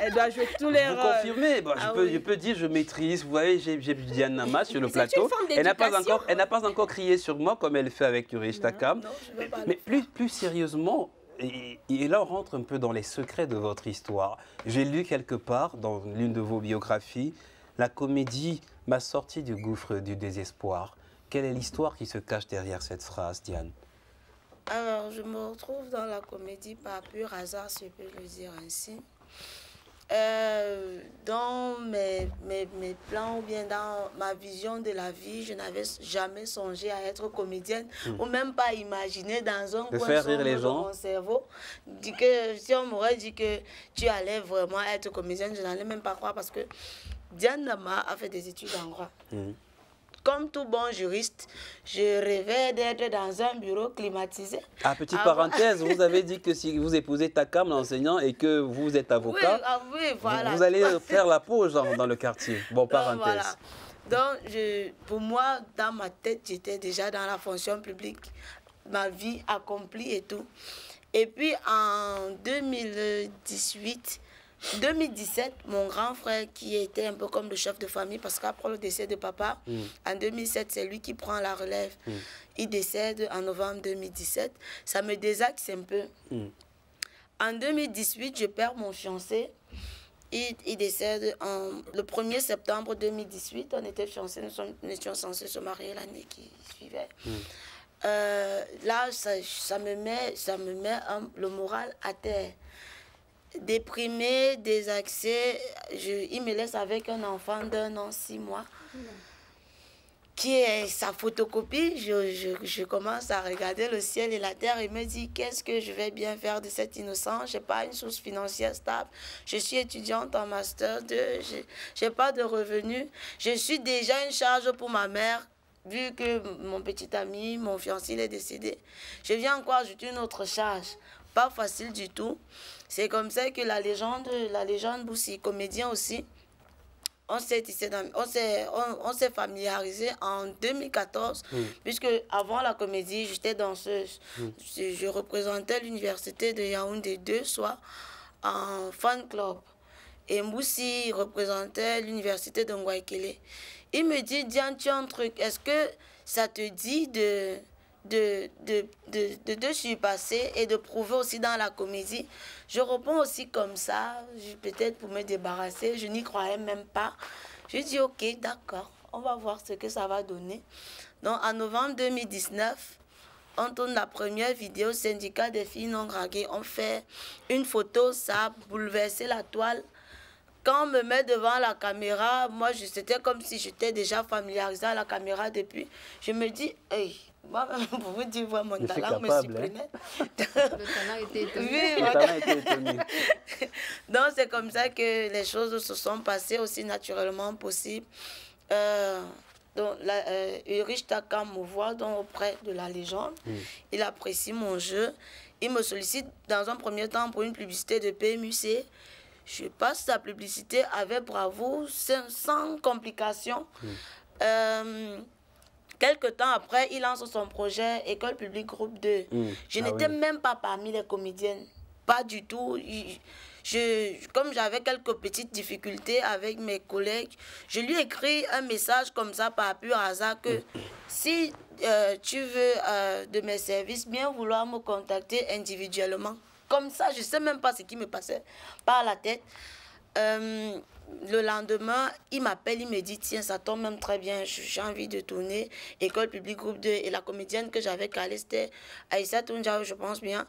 Elle doit jouer tous les rôles. Vous confirmez, je peux dire je maîtrise. Vous voyez, j'ai Diane Nama sur le plateau. Elle n'a pas encore crié sur moi comme elle fait avec Yurish Takam. Mais plus sérieusement, et là on rentre un peu dans les secrets de votre histoire. J'ai lu quelque part dans l'une de vos biographies, la comédie m'a sorti du gouffre du désespoir. Quelle est l'histoire qui se cache derrière cette phrase, Diane? Alors, je me retrouve dans la comédie par pur hasard, si je peux le dire ainsi. Dans mes plans ou bien dans ma vision de la vie, je n'avais jamais songé à être comédienne ou même pas imaginé dans un coin sombre de mon cerveau que si on m'aurait dit que tu allais vraiment être comédienne, je n'allais même pas croire parce que Diane Nama a fait des études en droit. Comme tout bon juriste, je rêvais d'être dans un bureau climatisé. Ah, petite parenthèse, vous avez dit que si vous épousez Takam, l'enseignant, et que vous êtes avocat, voilà, vous allez faire la pause dans le quartier. Bon, parenthèse. Donc, pour moi, dans ma tête, j'étais déjà dans la fonction publique, ma vie accomplie et tout. Et puis, en 2017, mon grand frère, qui était un peu comme le chef de famille, parce qu'après le décès de papa, en 2007, c'est lui qui prend la relève. Il décède en novembre 2017. Ça me désaxe un peu. En 2018, je perds mon fiancé. Il décède le 1er septembre 2018. On était fiancés, nous étions censés se marier l'année qui suivait. Là, ça me met le moral à terre. Déprimé, désaxé, il me laisse avec un enfant d'1 an, 6 mois, qui est sa photocopie. Je commence à regarder le ciel et la terre et me dis qu'est-ce que je vais bien faire de cet innocent. Je n'ai pas une source financière stable. Je suis étudiante en master 2, je n'ai pas de revenus. Je suis déjà une charge pour ma mère. Vu que mon petit ami, mon fiancé, il est décédé, je viens encore ajouter une autre charge pas facile du tout. C'est comme ça que la légende Boussi, comédien aussi, on s'est familiarisé en 2014, puisque avant la comédie, j'étais danseuse. Je représentais l'université de Yaoundé 2 soirs en fan club. Et Moussi représentait l'université de Ngouaikele. Il me dit, Diane, tu as un truc, est-ce que ça te dit de surpasser et de prouver aussi dans la comédie? Je réponds aussi comme ça, peut-être pour me débarrasser, je n'y croyais même pas. Je dis ok, d'accord, on va voir ce que ça va donner. Donc en novembre 2019, on tourne la première vidéo, Syndicat des filles non draguées. On fait une photo, ça a bouleversé la toile. Quand on me met devant la caméra, moi c'était comme si j'étais déjà familiarisée à la caméra depuis. Je me dis, hey, moi, pour vous dire, mon talent me surprenait. Le talent était étonné. Oui, le talent était étonné. Donc, c'est comme ça que les choses se sont passées aussi naturellement possible. Donc, Ulrich Taka me voit donc auprès de la légende. Il apprécie mon jeu. Il me sollicite dans un premier temps pour une publicité de PMUC. Je passe sa publicité avec bravoure, sans complications. Quelque temps après, il lance son projet École publique groupe 2. Je n'étais même pas parmi les comédiennes. Pas du tout. Comme j'avais quelques petites difficultés avec mes collègues, je lui ai écrit un message comme ça par pur hasard que si tu veux de mes services, bien vouloir me contacter individuellement. Comme ça, je ne sais même pas ce qui me passait par la tête. Le lendemain, il m'appelle, il me dit, tiens, ça tombe même très bien, j'ai envie de tourner École publique groupe 2. Et la comédienne que j'avais calée, c'était Aïssa Tounjao, je pense bien,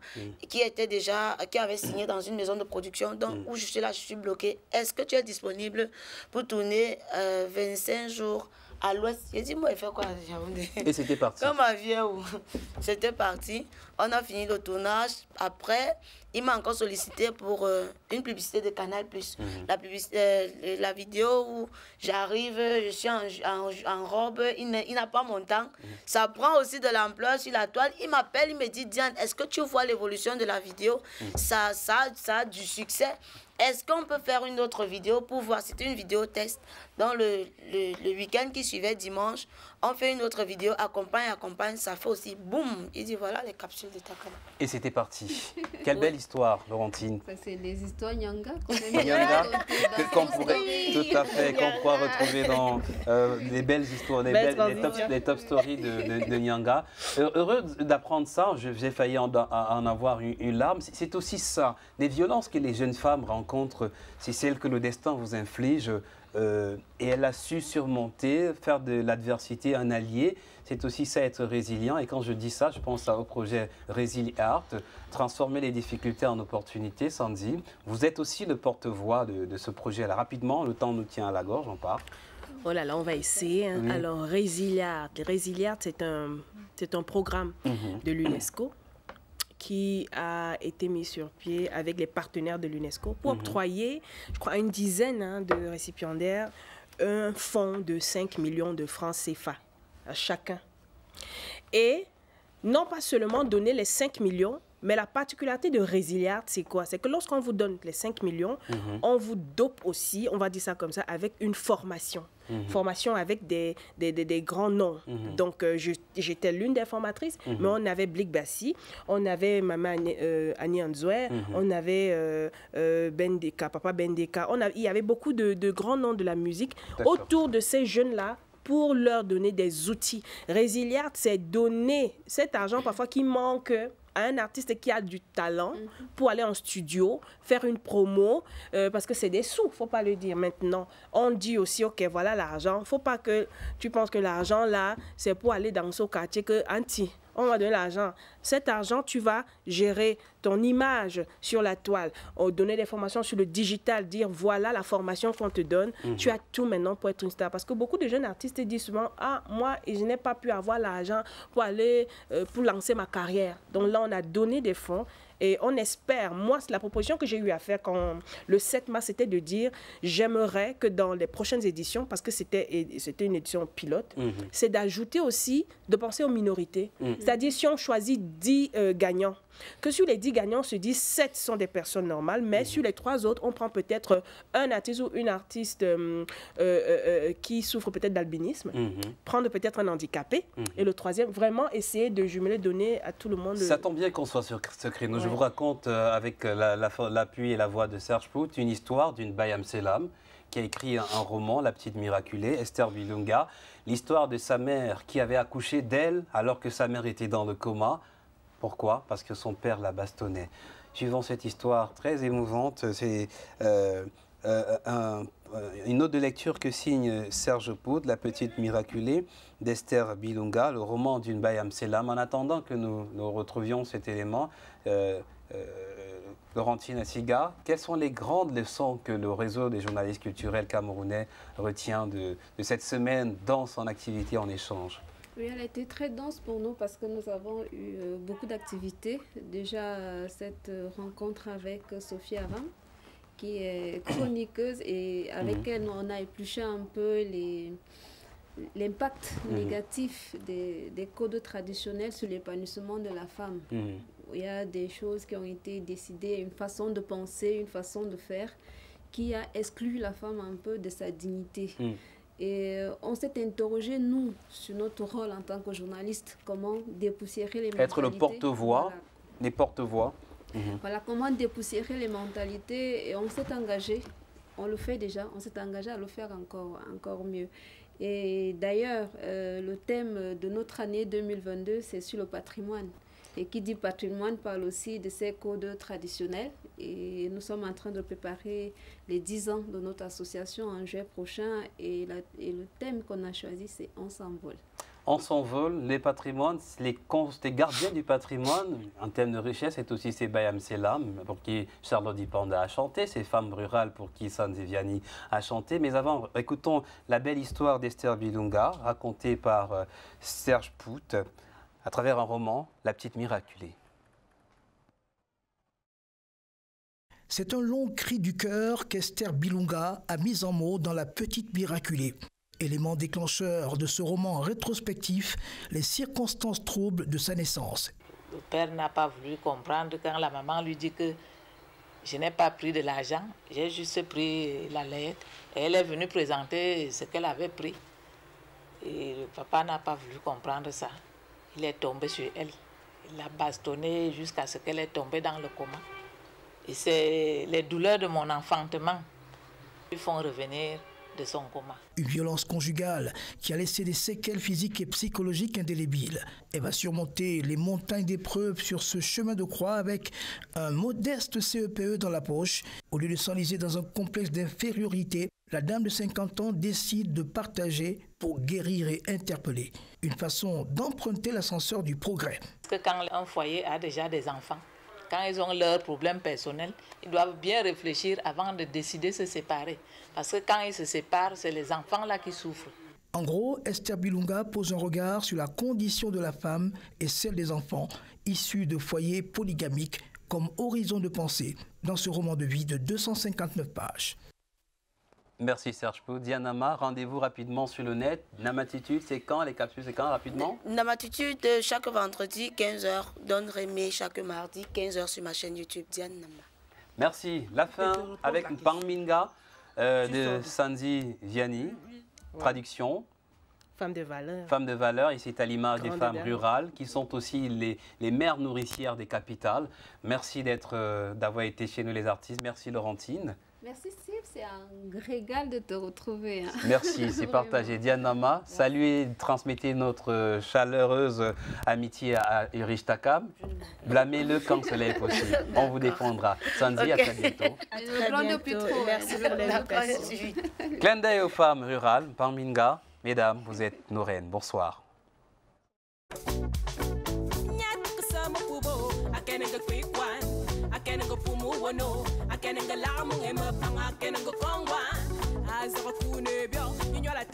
qui avait signé dans une maison de production, donc où je suis là, je suis bloquée. Est-ce que tu es disponible pour tourner 25 jours à l'ouest? J'ai dit, moi, il fait quoi? Et c'était parti. Comme ma vieille, c'était parti. On a fini le tournage. Après, il m'a encore sollicité pour une publicité de Canal+. La vidéo où j'arrive, je suis en robe, il n'a pas mon temps. Ça prend aussi de l'ampleur sur la toile. Il m'appelle, il me dit, Diane, est-ce que tu vois l'évolution de la vidéo? Ça a du succès. Est-ce qu'on peut faire une autre vidéo pour voir? C'était une vidéo test. Dans le week-end qui suivait, dimanche, on fait une autre vidéo, accompagne, ça fait aussi boum. Il dit, voilà les capsules de Takala. Et c'était parti. Quelle belle histoire, Laurentine. Ça, c'est les histoires Nyanga qu'on pourrait, tout à fait, qu'on pourra retrouver dans les belles histoires, les top stories de Nyanga. Heureux d'apprendre ça, j'ai failli en avoir une larme. C'est aussi ça, les violences que les jeunes femmes rencontrent, c'est celles que le destin vous inflige. Et elle a su surmonter, faire de l'adversité un allié. C'est aussi ça, être résilient. Et quand je dis ça, je pense au projet Resiliart, transformer les difficultés en opportunités. Sandy, vous êtes aussi le porte-voix de ce projet. Alors rapidement, le temps nous tient à la gorge, on part. Oh là là, on va essayer. Hein. Alors Resiliart, c'est un programme de l'UNESCO qui a été mis sur pied avec les partenaires de l'UNESCO pour octroyer, je crois, une dizaine de récipiendaires, un fonds de 5 millions de francs CFA à chacun. Et non pas seulement donner les 5 millions, mais la particularité de Resiliart, c'est quoi? C'est que lorsqu'on vous donne les 5 millions, on vous dope aussi, on va dire ça comme ça, avec une formation. Formation avec des grands noms. Donc, j'étais l'une des formatrices, mais on avait Blik Bassi, on avait Maman Annie Anzouer, on avait Bendeka, Papa Bendeka. Il y avait beaucoup de grands noms de la musique autour de ces jeunes-là pour leur donner des outils. Resiliart, c'est donner cet argent parfois qui manque à un artiste qui a du talent pour aller en studio, faire une promo, parce que c'est des sous, il ne faut pas le dire maintenant. On dit aussi, ok, voilà l'argent. Il ne faut pas que tu penses que l'argent, là, c'est pour aller dans ce quartier que on va donner l'argent. Cet argent, tu vas gérer ton image sur la toile, donner des formations sur le digital, dire voilà la formation qu'on te donne. Tu as tout maintenant pour être une star. Parce que beaucoup de jeunes artistes disent souvent, moi, je n'ai pas pu avoir l'argent pour aller, pour lancer ma carrière. Donc là, on a donné des fonds. Et on espère, moi, la proposition que j'ai eu à faire quand le 7 mars, c'était de dire, j'aimerais que dans les prochaines éditions, parce que c'était une édition pilote, c'est d'ajouter aussi, de penser aux minorités. C'est-à-dire, si on choisit 10 gagnants, que sur les 10 gagnants, on se dit 7 sont des personnes normales, mais sur les 3 autres, on prend peut-être un artiste ou une artiste qui souffre peut-être d'albinisme, prendre peut-être un handicapé, et le troisième, vraiment essayer de jumeler, donner à tout le monde. Ça tombe bien qu'on soit sur ce créneau. Je vous raconte avec l'appui et la voix de Serge Pout une histoire d'une Bayam Selam qui a écrit un roman, La Petite Miraculée, Esther Bilunga, l'histoire de sa mère qui avait accouché d'elle alors que sa mère était dans le coma. Pourquoi? Parce que son père la bastonnait. Suivant cette histoire très émouvante, c'est une note de lecture que signe Serge Pout, La Petite Miraculée, d'Esther Bilunga, le roman d'une Bayam Selam. En attendant que nous retrouvions cet élément, Laurentine Assiga, quelles sont les grandes leçons que le réseau des journalistes culturels camerounais retient de cette semaine dense en activité en échange? Oui, elle a été très dense pour nous parce que nous avons eu beaucoup d'activités. Déjà, cette rencontre avec Sophie Aram, qui est chroniqueuse et avec elle, on a épluché un peu l'impact négatif des codes traditionnels sur l'épanouissement de la femme. Il y a des choses qui ont été décidées, une façon de penser, une façon de faire qui a exclu la femme un peu de sa dignité. Et on s'est interrogé, nous, sur notre rôle en tant que journaliste, comment dépoussiérer les mentalités. Être le porte-voix, les porte-voix. Voilà, comment dépoussiérer les mentalités. Et on s'est engagé, on le fait déjà, on s'est engagé à le faire encore mieux. Et d'ailleurs, le thème de notre année 2022, c'est sur le patrimoine. Et qui dit patrimoine parle aussi de ces codes traditionnels. Et nous sommes en train de préparer les 10 ans de notre association en juillet prochain. Et le thème qu'on a choisi, c'est « On s'envole ». On s'envole, les patrimoines, les gardiens du patrimoine, en termes de richesse, c'est aussi ces Bayam Selam, pour qui Charlotte Dipanda a chanté, ces femmes rurales pour qui Sanzi Vianney a chanté. Mais avant, écoutons la belle histoire d'Esther Bilunga, racontée par Serge Pout, à travers un roman, La Petite Miraculée. C'est un long cri du cœur qu'Esther Bilunga a mis en mots dans La Petite Miraculée. Élément déclencheur de ce roman rétrospectif, les circonstances troubles de sa naissance. Le père n'a pas voulu comprendre quand la maman lui dit que je n'ai pas pris de l'argent, j'ai juste pris la lettre. Et elle est venue présenter ce qu'elle avait pris. Et le papa n'a pas voulu comprendre ça. Il est tombé sur elle. Il l'a bastonnée jusqu'à ce qu'elle est tombée dans le coma. Et c'est les douleurs de mon enfantement qui font revenir de son coma. Une violence conjugale qui a laissé des séquelles physiques et psychologiques indélébiles. Elle va surmonter les montagnes d'épreuves sur ce chemin de croix avec un modeste CEPE dans la poche. Au lieu de s'enliser dans un complexe d'infériorité, la dame de 50 ans décide de partager pour guérir et interpeller. Une façon d'emprunter l'ascenseur du progrès. Parce que quand un foyer a déjà des enfants, quand ils ont leurs problèmes personnels, ils doivent bien réfléchir avant de décider de se séparer. Parce que quand ils se séparent, c'est les enfants là qui souffrent. En gros, Esther Bilunga pose un regard sur la condition de la femme et celle des enfants issus de foyers polygamiques comme horizon de pensée dans ce roman de vie de 259 pages. Merci Serge Pout. Dianama, rendez-vous rapidement sur le net. Namatitude, c'est quand? Les capsules, c'est quand rapidement? Namatitude, chaque vendredi, 15h. Don Rémé, chaque mardi, 15h sur ma chaîne YouTube, Diane Nama. Merci. La fin avec Pangminga de Sanzi Vianney. Traduction. Femmes de valeur. Femmes de valeur, ici c'est à l'image des femmes rurales qui sont aussi les mères nourricières des capitales. Merci d'avoir été chez nous les artistes. Merci Laurentine. Merci Steve, c'est un régal de te retrouver. Hein. Merci, c'est partagé. Dianama, saluez, transmettez notre chaleureuse amitié à Erich Takam. Blâmez-le quand cela est possible. On vous défendra. Sanzi, à très bientôt. Merci pour l'invitation. Clin d'œil aux femmes rurales, Pangminga. Mesdames, vous êtes nos reines. Bonsoir. Akenenga lamu ema panga akenenga kongwa azara kune bio inyola